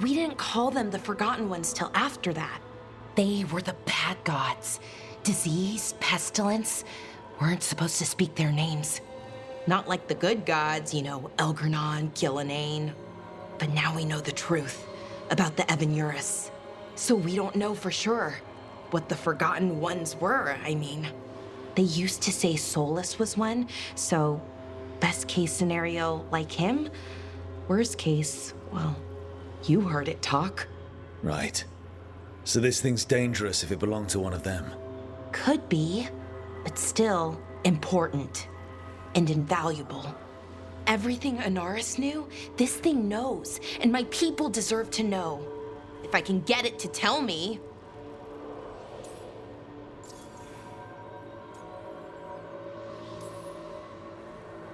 We didn't call them the Forgotten Ones till after that. They were the bad gods. Disease, pestilence, weren't supposed to speak their names. Not like the good gods, you know, Elgernon, Gillinane. But now we know the truth about the Evanurus. So we don't know for sure what the Forgotten Ones were, I mean. They used to say Solus was one, so best case scenario, like him. Worst case, well, you heard it talk. Right. So this thing's dangerous if it belonged to one of them. Could be, but still important and invaluable. Everything Anaris knew, this thing knows, and my people deserve to know. If I can get it to tell me.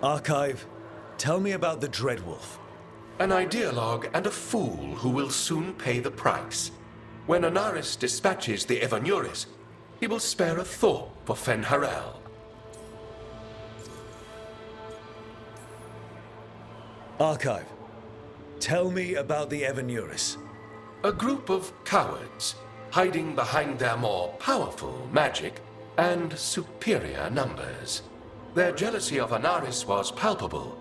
Archive, tell me about the Dreadwolf. An ideologue and a fool who will soon pay the price. When Anaris dispatches the Evanurus, he will spare a thought for Fen'Harel. Archive, tell me about the Evanurus. A group of cowards, hiding behind their more powerful magic and superior numbers. Their jealousy of Anaris was palpable.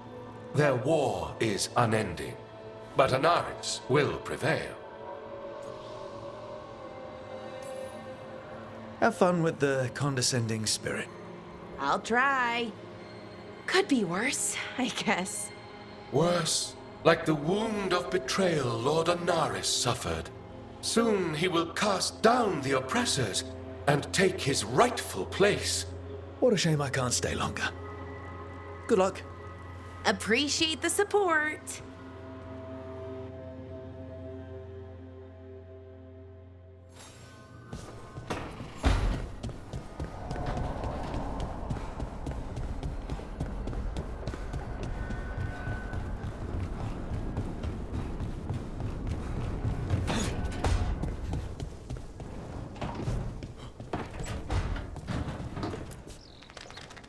Their war is unending. But Anaris will prevail. Have fun with the condescending spirit. I'll try. Could be worse, I guess. Worse, like the wound of betrayal Lord Anaris suffered. Soon he will cast down the oppressors and take his rightful place. What a shame I can't stay longer. Good luck. Appreciate the support.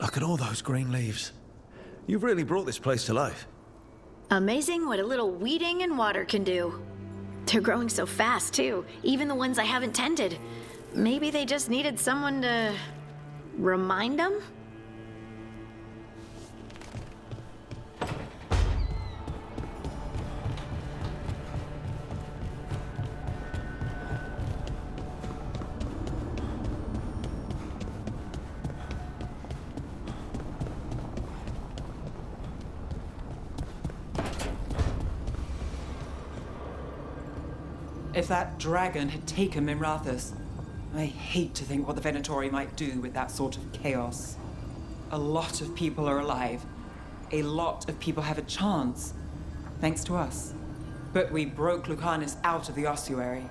Look at all those green leaves. You've really brought this place to life. Amazing what a little weeding and water can do. They're growing so fast, too. Even the ones I haven't tended. Maybe they just needed someone to remind them? If that dragon had taken Minrathous, I hate to think what the Venatori might do with that sort of chaos. A lot of people are alive. A lot of people have a chance, thanks to us. But we broke Lucanis out of the ossuary.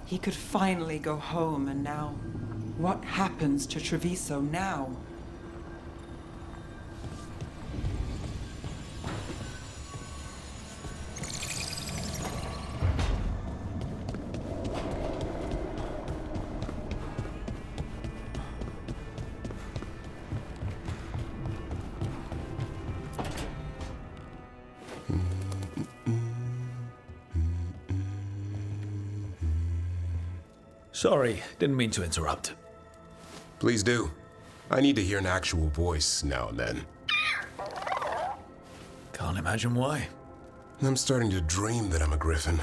He could finally go home, and now, what happens to Treviso now? Sorry, didn't mean to interrupt. Please do. I need to hear an actual voice now and then. Can't imagine why. I'm starting to dream that I'm a griffin.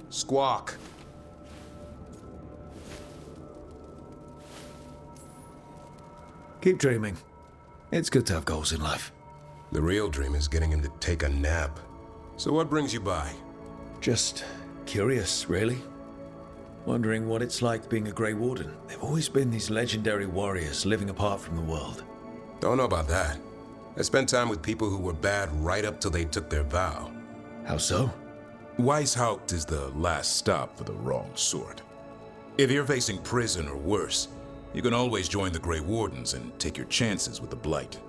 Squawk. Keep dreaming. It's good to have goals in life. The real dream is getting him to take a nap. So what brings you by? Just curious, really. Wondering what it's like being a Grey Warden. They've always been these legendary warriors living apart from the world. Don't know about that. I spent time with people who were bad right up till they took their vow. How so? Weishaupt is the last stop for the wrong sort. If you're facing prison or worse, you can always join the Grey Wardens and take your chances with the Blight.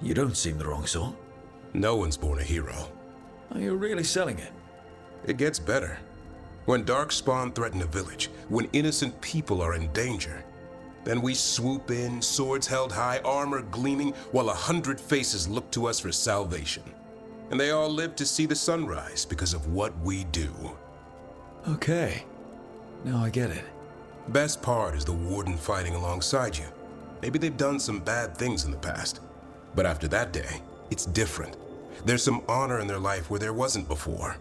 You don't seem the wrong sort. No one's born a hero. Are you really selling it? It gets better. When Darkspawn threaten a village, when innocent people are in danger, then we swoop in, swords held high, armor gleaming, while 100 faces look to us for salvation. And they all live to see the sunrise because of what we do. Okay. Now I get it. Best part is the Warden fighting alongside you. Maybe they've done some bad things in the past. But after that day, it's different. There's some honor in their life where there wasn't before.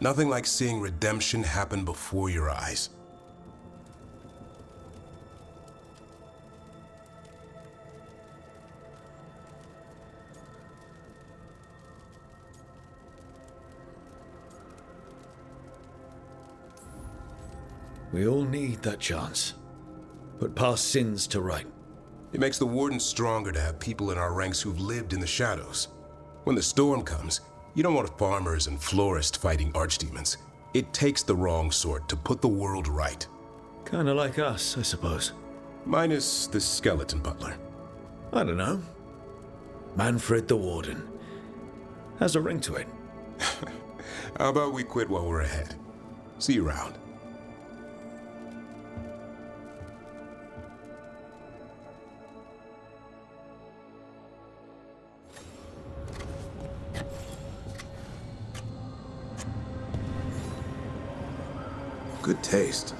Nothing like seeing redemption happen before your eyes. We all need that chance. Put past sins to right. It makes the Warden stronger to have people in our ranks who've lived in the shadows. When the storm comes, you don't want farmers and florists fighting archdemons. It takes the wrong sort to put the world right. Kinda like us, I suppose. Minus the skeleton butler. I don't know. Manfred the Warden. Has a ring to it. How about we quit while we're ahead? See you around. Good taste.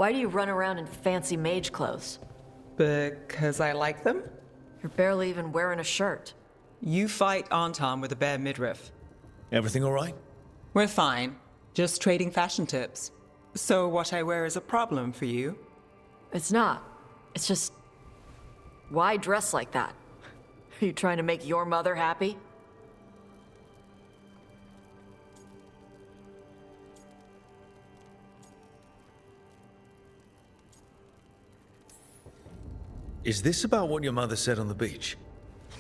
Why do you run around in fancy mage clothes? Because I like them? You're barely even wearing a shirt. You fight Anton with a bare midriff. Everything all right? We're fine. Just trading fashion tips. So what I wear is a problem for you? It's not. It's just... Why dress like that? Are you trying to make your mother happy? Is this about what your mother said on the beach?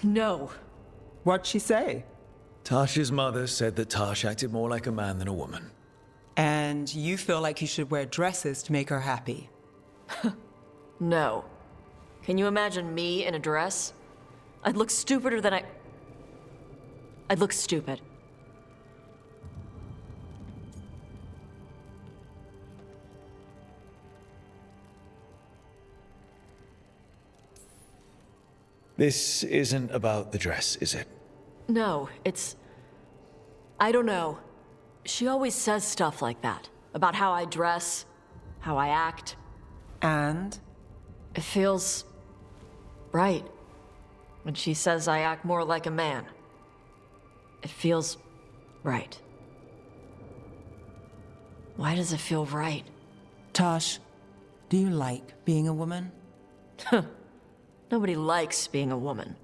No. What'd she say? Tashi's mother said that Taashi acted more like a man than a woman. And you feel like you should wear dresses to make her happy? No. Can you imagine me in a dress? I'd look stupider than I'd look stupid. This isn't about the dress, is it? No, it's... I don't know. She always says stuff like that. About how I dress, how I act. And? It feels... right. When she says I act more like a man. It feels... right. Why does it feel right? Tosh, do you like being a woman? Nobody likes being a woman.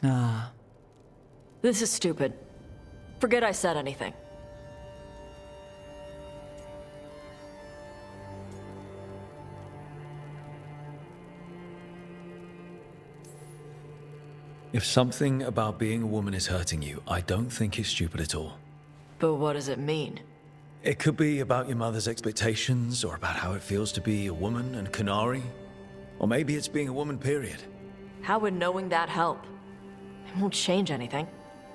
Ah. This is stupid. Forget I said anything. If something about being a woman is hurting you, I don't think it's stupid at all. But what does it mean? It could be about your mother's expectations, or about how it feels to be a woman and Kunari. Or maybe it's being a woman, period. How would knowing that help? It won't change anything.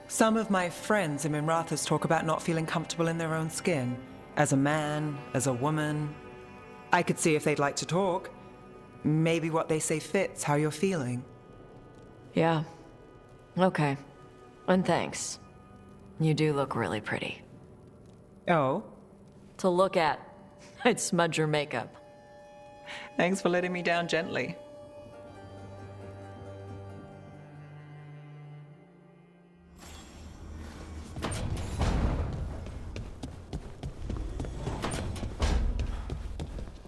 Some of my friends in Minrathous talk about not feeling comfortable in their own skin. As a man, as a woman. I could see if they'd like to talk. Maybe what they say fits how you're feeling. Yeah. Okay. And thanks. You do look really pretty. Oh? To look at. I'd smudge your makeup. Thanks for letting me down gently.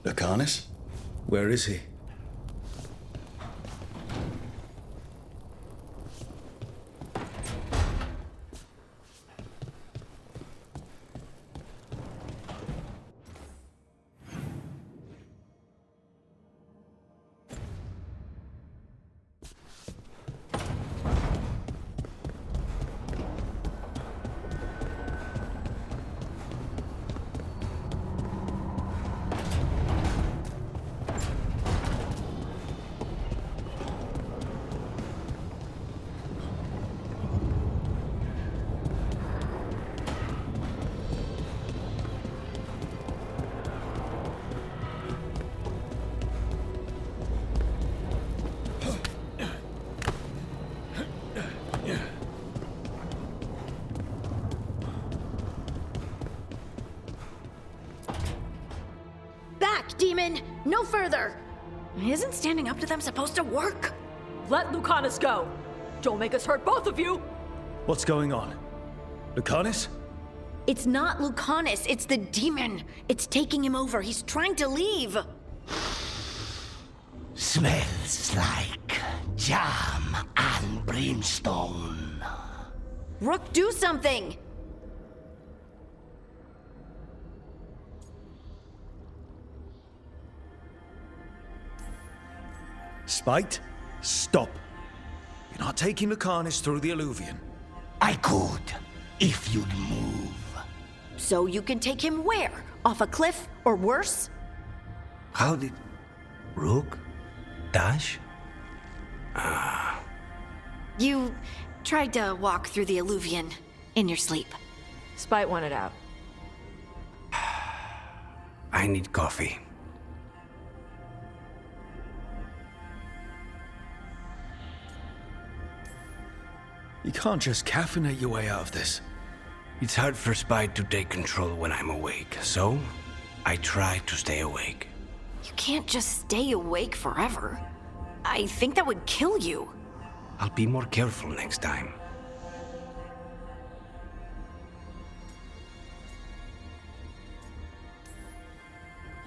Lucanis? Where is he? Demon! No further! Isn't standing up to them supposed to work? Let Lucanis go! Don't make us hurt both of you! What's going on? Lucanis? It's not Lucanis, it's the demon. It's taking him over. He's trying to leave. Smells like jam and brimstone. Rook, do something! Spite? Stop. You're not taking Lucanis through the Alluvion. I could, if you'd move. So you can take him where? Off a cliff, or worse? How did... Rook? Dash? You tried to walk through the Alluvion in your sleep. Spite wanted out. I need coffee. You can't just caffeinate your way out of this. It's hard for Spite to take control when I'm awake, so I try to stay awake. You can't just stay awake forever. I think that would kill you. I'll be more careful next time.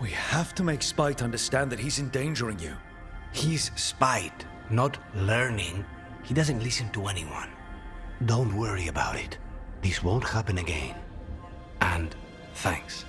We have to make Spite understand that he's endangering you. He's Spite, not learning. He doesn't listen to anyone. Don't worry about it. This won't happen again. And thanks.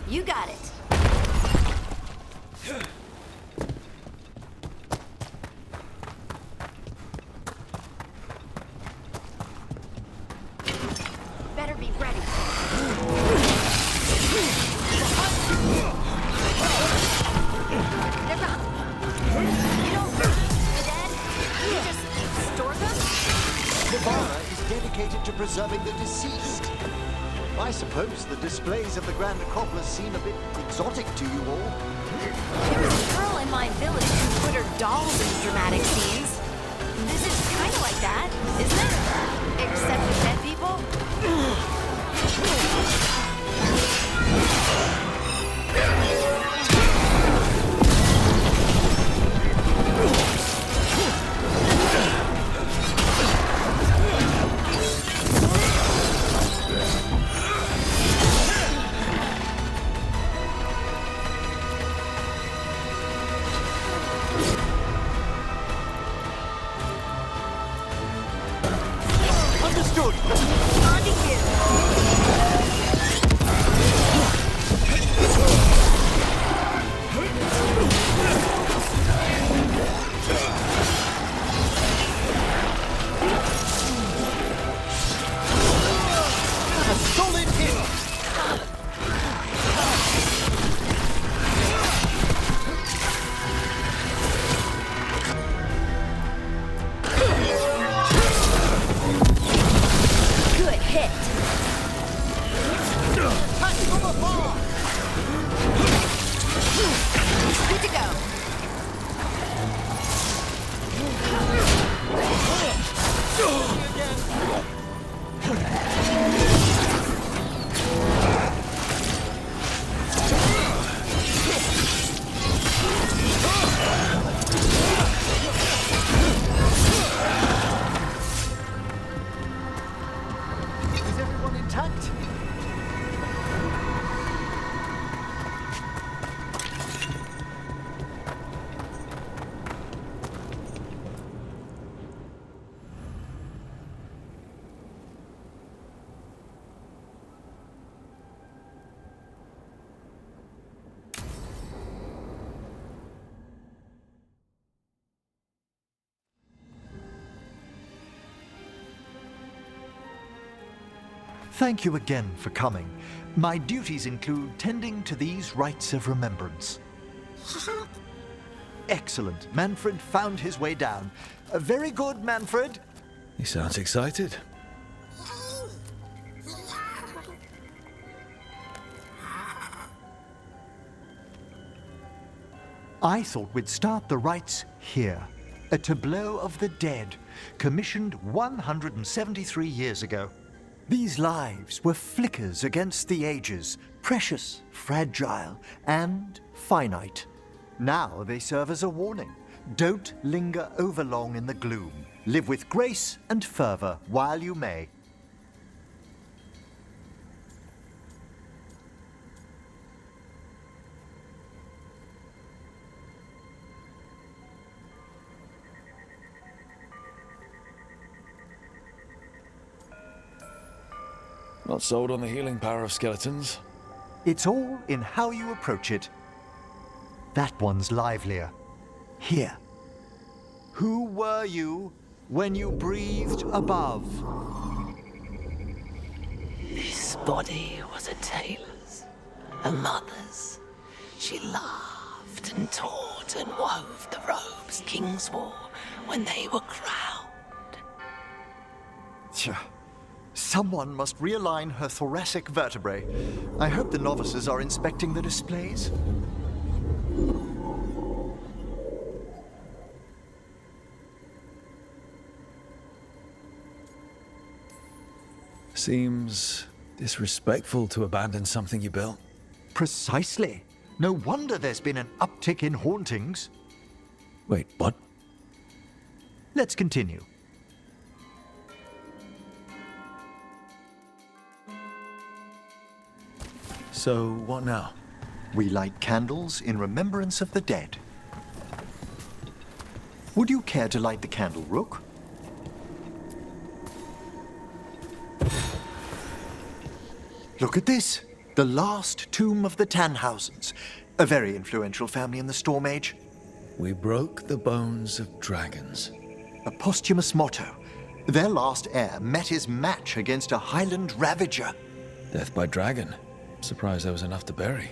You got it. Better be ready. They're gone. You don't the dead? You just store them? Bellara is dedicated to preserving the deceased. I suppose the displays of the Grand Acropolis seem a bit exotic to you all. There was a girl in my village who put her dolls in dramatic scenes. This is kind of like that, isn't it? Except with dead people. Thank you again for coming. My duties include tending to these rites of remembrance. Excellent. Manfred found his way down. Very good, Manfred. He sounds excited. I thought we'd start the rites here. A tableau of the dead, commissioned 173 years ago. These lives were flickers against the ages, precious, fragile, and finite. Now they serve as a warning. Don't linger overlong in the gloom. Live with grace and fervor while you may. Not sold on the healing power of skeletons. It's all in how you approach it. That one's livelier. Here. Who were you when you breathed above? This body was a tailor's, a mother's. She laughed and taught and wove the robes kings wore when they were crowned. Tja. Someone must realign her thoracic vertebrae. I hope the novices are inspecting the displays. Seems disrespectful to abandon something you built. Precisely. No wonder there's been an uptick in hauntings. Wait, what? Let's continue. So, what now? We light candles in remembrance of the dead. Would you care to light the candle, Rook? Look at this. The last tomb of the Tannhausens. A very influential family in the Storm Age. We broke the bones of dragons. A posthumous motto. Their last heir met his match against a Highland Ravager. Death by dragon. Surprised there was enough to bury.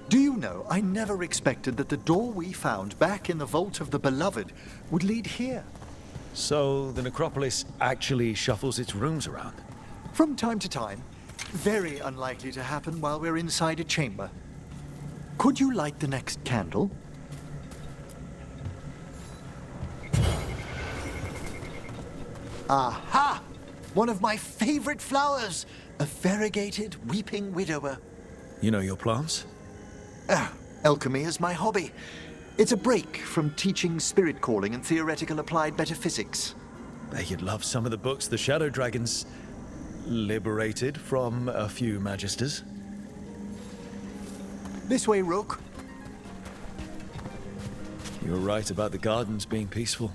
Do you know, I never expected that the door we found back in the Vault of the Beloved would lead here. So the necropolis actually shuffles its rooms around? From time to time. Very unlikely to happen while we're inside a chamber. Could you light the next candle? Aha! One of my favorite flowers! A variegated weeping widower. You know your plants? Alchemy is my hobby. It's a break from teaching spirit calling and theoretical applied metaphysics. Bet you'd love some of the books the Shadow Dragons liberated from a few magisters. This way, Rook. You were right about the gardens being peaceful.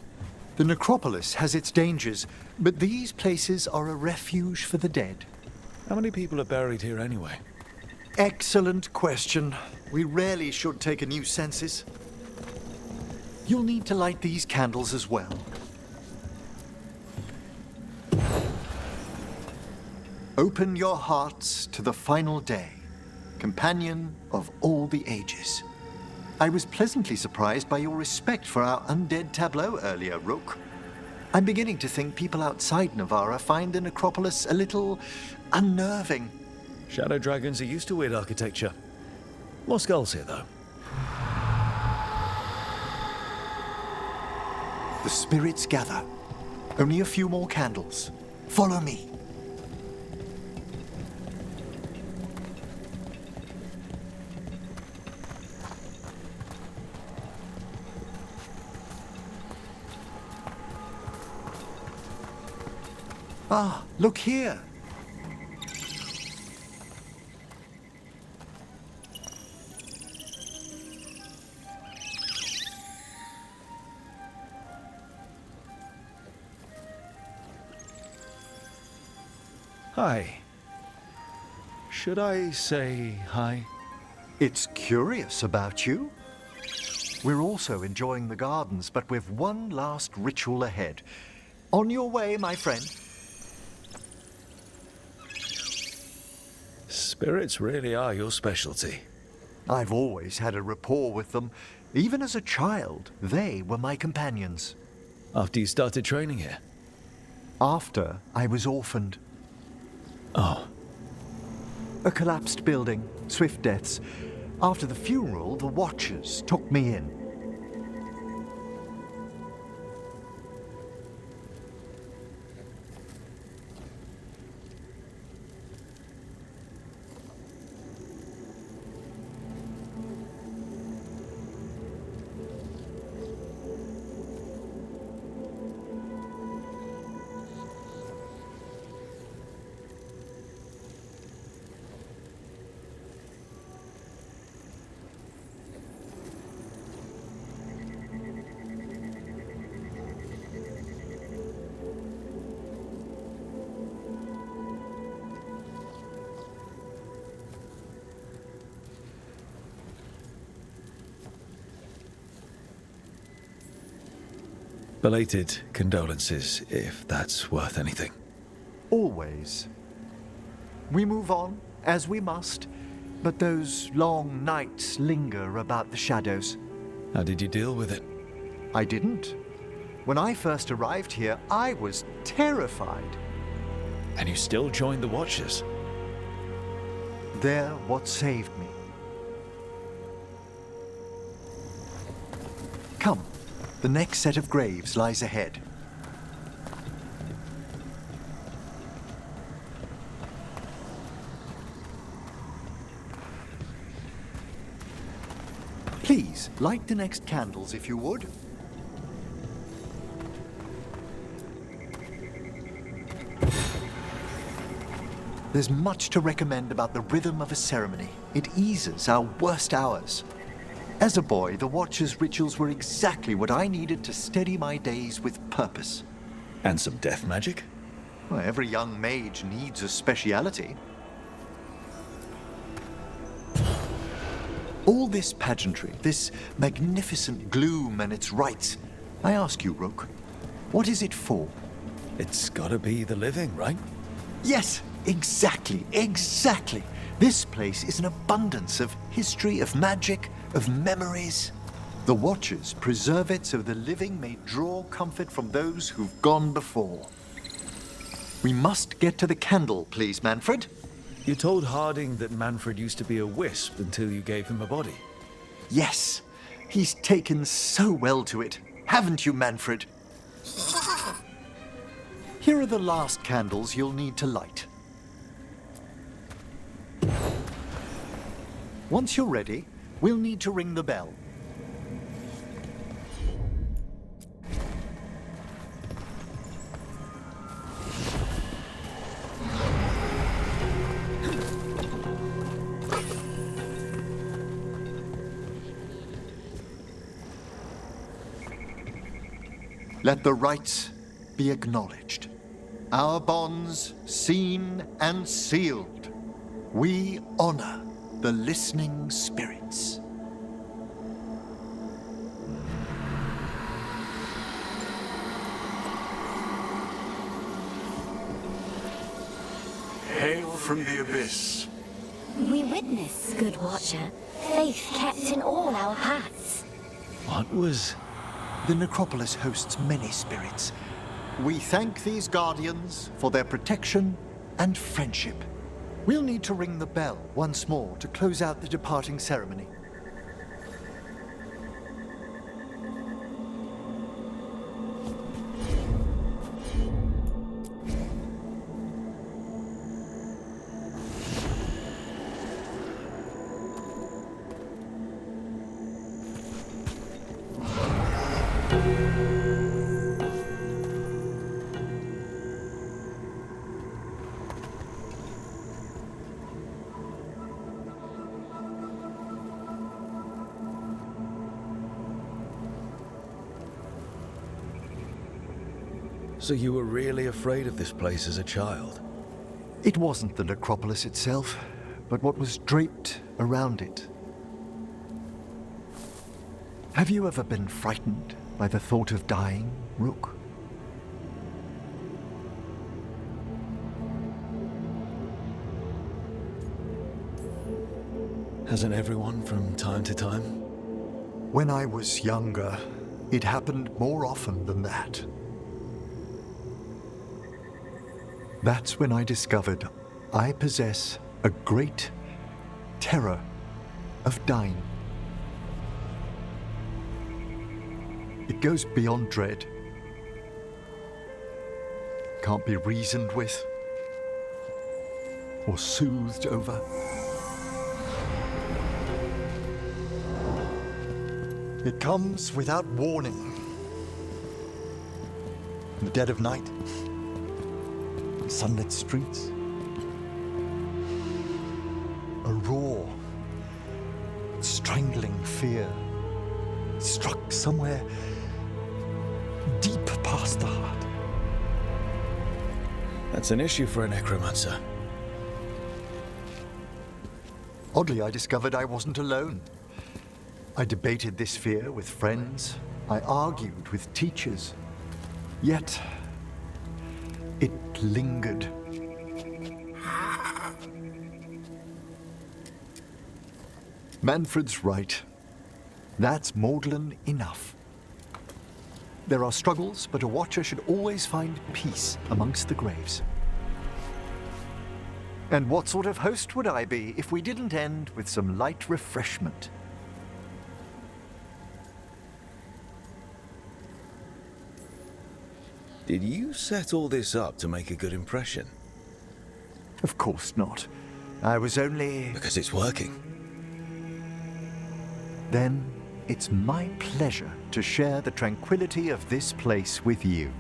The necropolis has its dangers, but these places are a refuge for the dead. How many people are buried here anyway? Excellent question. We rarely should take a new census. You'll need to light these candles as well. Open your hearts to the final day, companion of all the ages. I was pleasantly surprised by your respect for our undead tableau earlier, Rook. I'm beginning to think people outside Navarra find the necropolis a little unnerving. Shadow Dragons are used to weird architecture. More skulls here, though. The spirits gather. Only a few more candles. Follow me. Ah, look here. Hi. Should I say hi? It's curious about you. We're also enjoying the gardens, but with one last ritual ahead. On your way, my friend. Spirits really are your specialty. I've always had a rapport with them. Even as a child, they were my companions. After you started training here? After I was orphaned. Oh. A collapsed building, swift deaths. After the funeral, the Watchers took me in. Belated condolences, if that's worth anything. Always. We move on, as we must, but those long nights linger about the shadows. How did you deal with it? I didn't. When I first arrived here, I was terrified. And you still joined the Watchers? They're what saved me. Come. The next set of graves lies ahead. Please, light the next candles if you would. There's much to recommend about the rhythm of a ceremony. It eases our worst hours. As a boy, the Watcher's rituals were exactly what I needed to steady my days with purpose. And some death magic? Well, every young mage needs a speciality. All this pageantry, this magnificent gloom and its rites, I ask you, Rook, what is it for? It's gotta be the living, right? Yes, exactly, This place is an abundance of history, of magic, of memories. The Watchers preserve it so the living may draw comfort from those who've gone before. We must get to the candle, please, Manfred. You told Harding that Manfred used to be a wisp until you gave him a body. Yes, he's taken so well to it. Haven't you, Manfred? Here are the last candles you'll need to light. Once you're ready, we'll need to ring the bell. Let the rites be acknowledged. Our bonds seen and sealed. We honor the listening spirits. Hail from the abyss. We witness, good Watcher, faith kept in all our paths. What was... The necropolis hosts many spirits. We thank these guardians for their protection and friendship. We'll need to ring the bell once more to close out the departing ceremony. So you were really afraid of this place as a child? It wasn't the necropolis itself, but what was draped around it. Have you ever been frightened by the thought of dying, Rook? Hasn't everyone from time to time? When I was younger, it happened more often than that. That's when I discovered I possess a great terror of dying. It goes beyond dread. Can't be reasoned with or soothed over. It comes without warning. In the dead of night, sunlit streets, a raw, strangling fear struck somewhere deep past the heart. That's an issue for a necromancer. Oddly, I discovered I wasn't alone. I debated this fear with friends. I argued with teachers. Yet, it lingered. Manfred's right. That's maudlin enough. There are struggles, but a watcher should always find peace amongst the graves. And what sort of host would I be if we didn't end with some light refreshment? Did you set all this up to make a good impression? Of course not. I was only... Because it's working. Then it's my pleasure to share the tranquility of this place with you.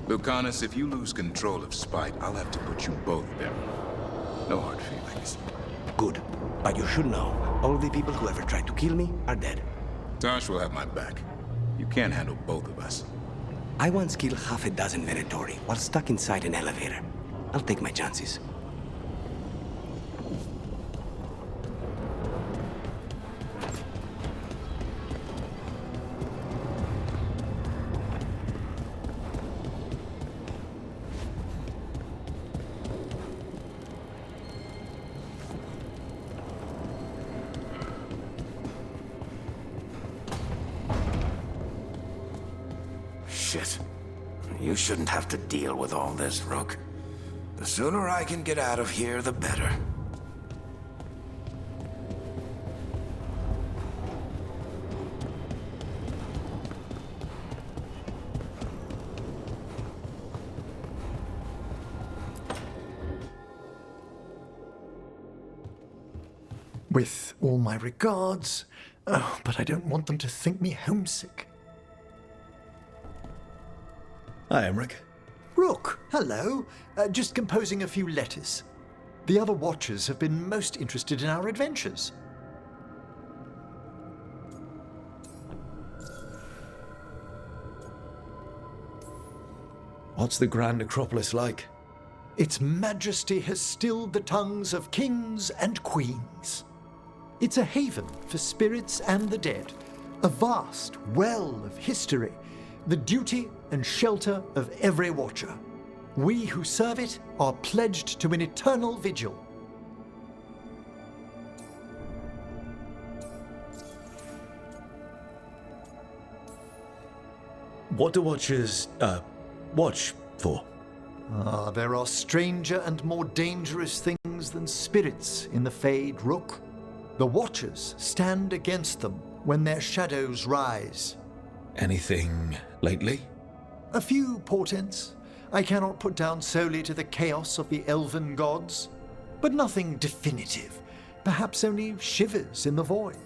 Lucanis, if you lose control of Spite, I'll have to put you both down. No hard feelings. Good. But you should know, all the people who ever tried to kill me are dead. Taashi will have my back. You can't handle both of us. I once killed half a dozen Venatori while stuck inside an elevator. I'll take my chances. Shit. You shouldn't have to deal with all this, Rook. The sooner I can get out of here, the better. With all my regards. Oh, but I don't want them to think me homesick. Hi, Emmirich. Rook, hello. Just composing a few letters. The other Watchers have been most interested in our adventures. What's the Grand Necropolis like? Its majesty has stilled the tongues of kings and queens. It's a haven for spirits and the dead, a vast well of history, the duty and shelter of every Watcher. We who serve it are pledged to an eternal vigil. What do Watchers, watch for? There are stranger and more dangerous things than spirits in the Fade, Rook. The Watchers stand against them when their shadows rise. Anything lately? A few portents I cannot put down solely to the chaos of the elven gods, but nothing definitive. Perhaps only shivers in the void.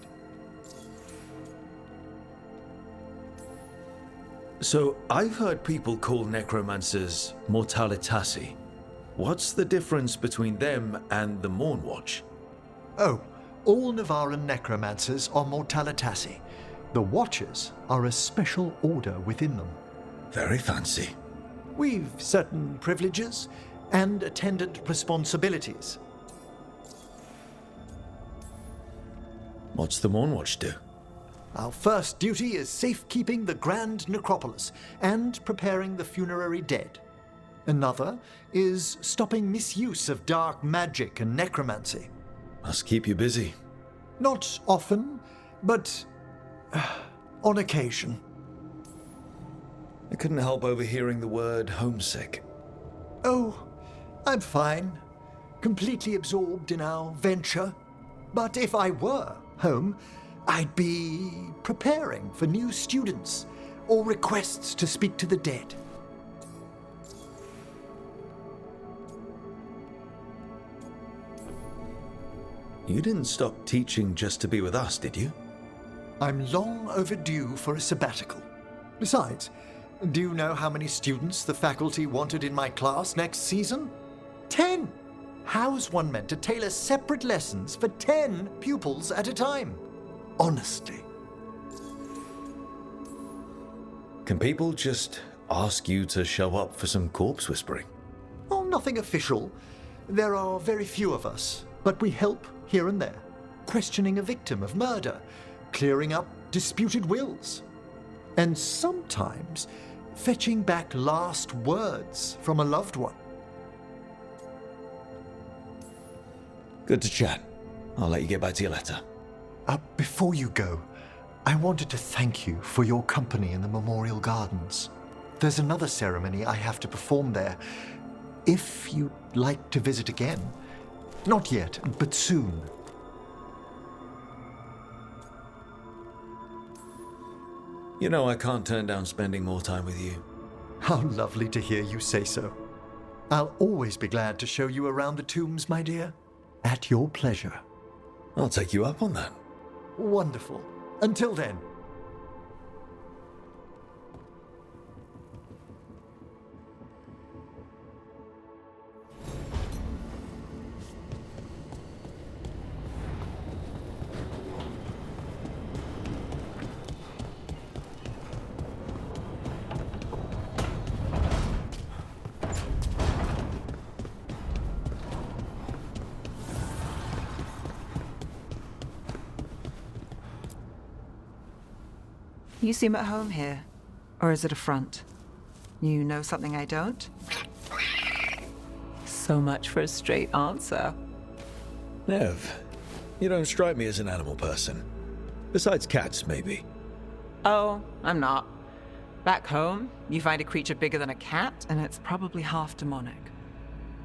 So, I've heard people call necromancers mortalitasi. What's the difference between them and the Mornwatch? Oh, all Navaran necromancers are mortalitasi. The Watchers are a special order within them. Very fancy. We've certain privileges and attendant responsibilities. What's the Mornwatch do? Our first duty is safekeeping the Grand Necropolis and preparing the funerary dead. Another is stopping misuse of dark magic and necromancy. Must keep you busy. Not often, but on occasion. I couldn't help overhearing the word homesick. Oh, I'm fine. Completely absorbed in our venture. But if I were home, I'd be preparing for new students or requests to speak to the dead. You didn't stop teaching just to be with us, did you? I'm long overdue for a sabbatical. Besides, do you know how many students the faculty wanted in my class next season? 10! How's one meant to tailor separate lessons for 10 pupils at a time? Honestly. Can people just ask you to show up for some corpse whispering? Oh, nothing official. There are very few of us, but we help here and there. Questioning a victim of murder, clearing up disputed wills, and sometimes fetching back last words from a loved one. Good to chat. I'll let you get back to your letter. Before you go, I wanted to thank you for your company in the Memorial Gardens. There's another ceremony I have to perform there. If you'd like to visit again. Not yet, but soon. You know I can't turn down spending more time with you. How lovely to hear you say so. I'll always be glad to show you around the tombs, my dear. At your pleasure. I'll take you up on that. Wonderful. Until then. You seem at home here. Or is it a front? You know something I don't? So much for a straight answer. Neve, you don't strike me as an animal person. Besides cats, maybe. Oh, I'm not. Back home, you find a creature bigger than a cat, and it's probably half demonic.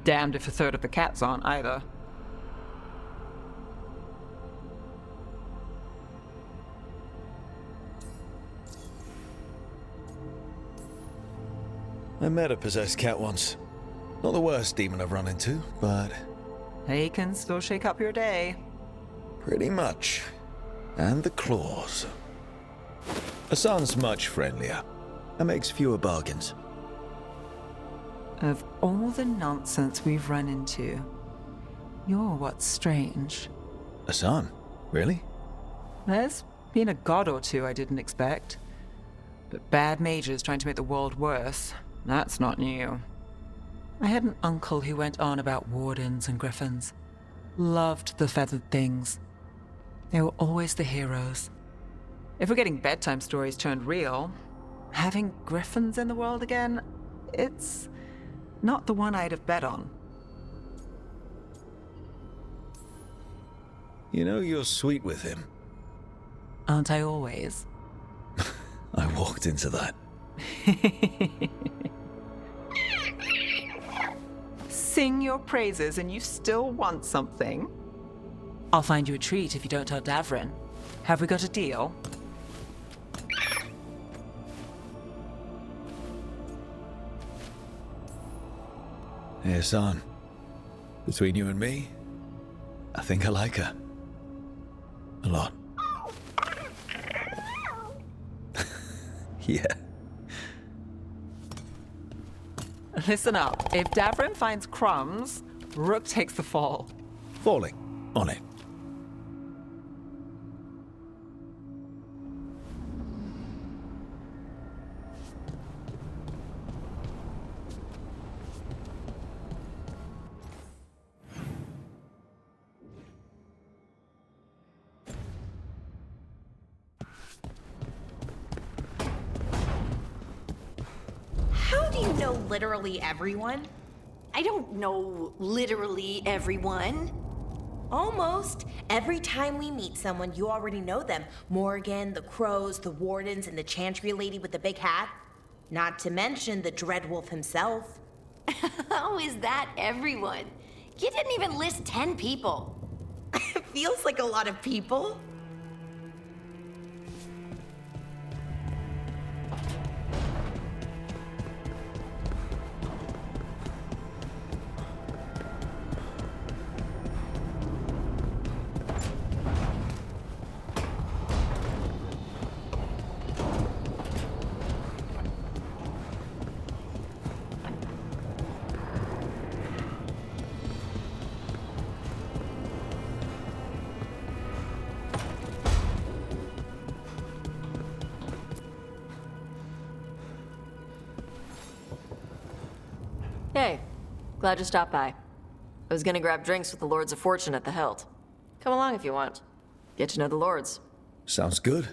Damned if a third of the cats aren't either. I met a possessed cat once. Not the worst demon I've run into, but... They can still shake up your day. Pretty much. And the claws. Hassan's much friendlier, and makes fewer bargains. Of all the nonsense we've run into, you're what's strange. Hassan? Really? There's been a god or two I didn't expect. But bad mages trying to make the world worse, that's not new. I had an uncle who went on about wardens and griffins. Loved the feathered things. They were always the heroes. If we're getting bedtime stories turned real, having griffins in the world again, it's not the one I'd have bet on. You know you're sweet with him. Aren't I always? I walked into that. Sing your praises and you still want something? I'll find you a treat if you don't tell Davrin. Have we got a deal? Hey, Hassan. Between you and me, I think I like her. A lot. Yeah. Listen up. If Davrin finds crumbs, Rook takes the fall. Falling. On it. How do you know literally everyone? I don't know literally everyone. Almost. Every time we meet someone, you already know them. Morgan, the crows, the wardens, and the chantry lady with the big hat. Not to mention the Dreadwolf himself. How is that everyone? You didn't even list 10 people. It feels like a lot of people. Hey, glad you stopped by. I was gonna grab drinks with the Lords of Fortune at the Hilt. Come along if you want. Get to know the Lords. Sounds good.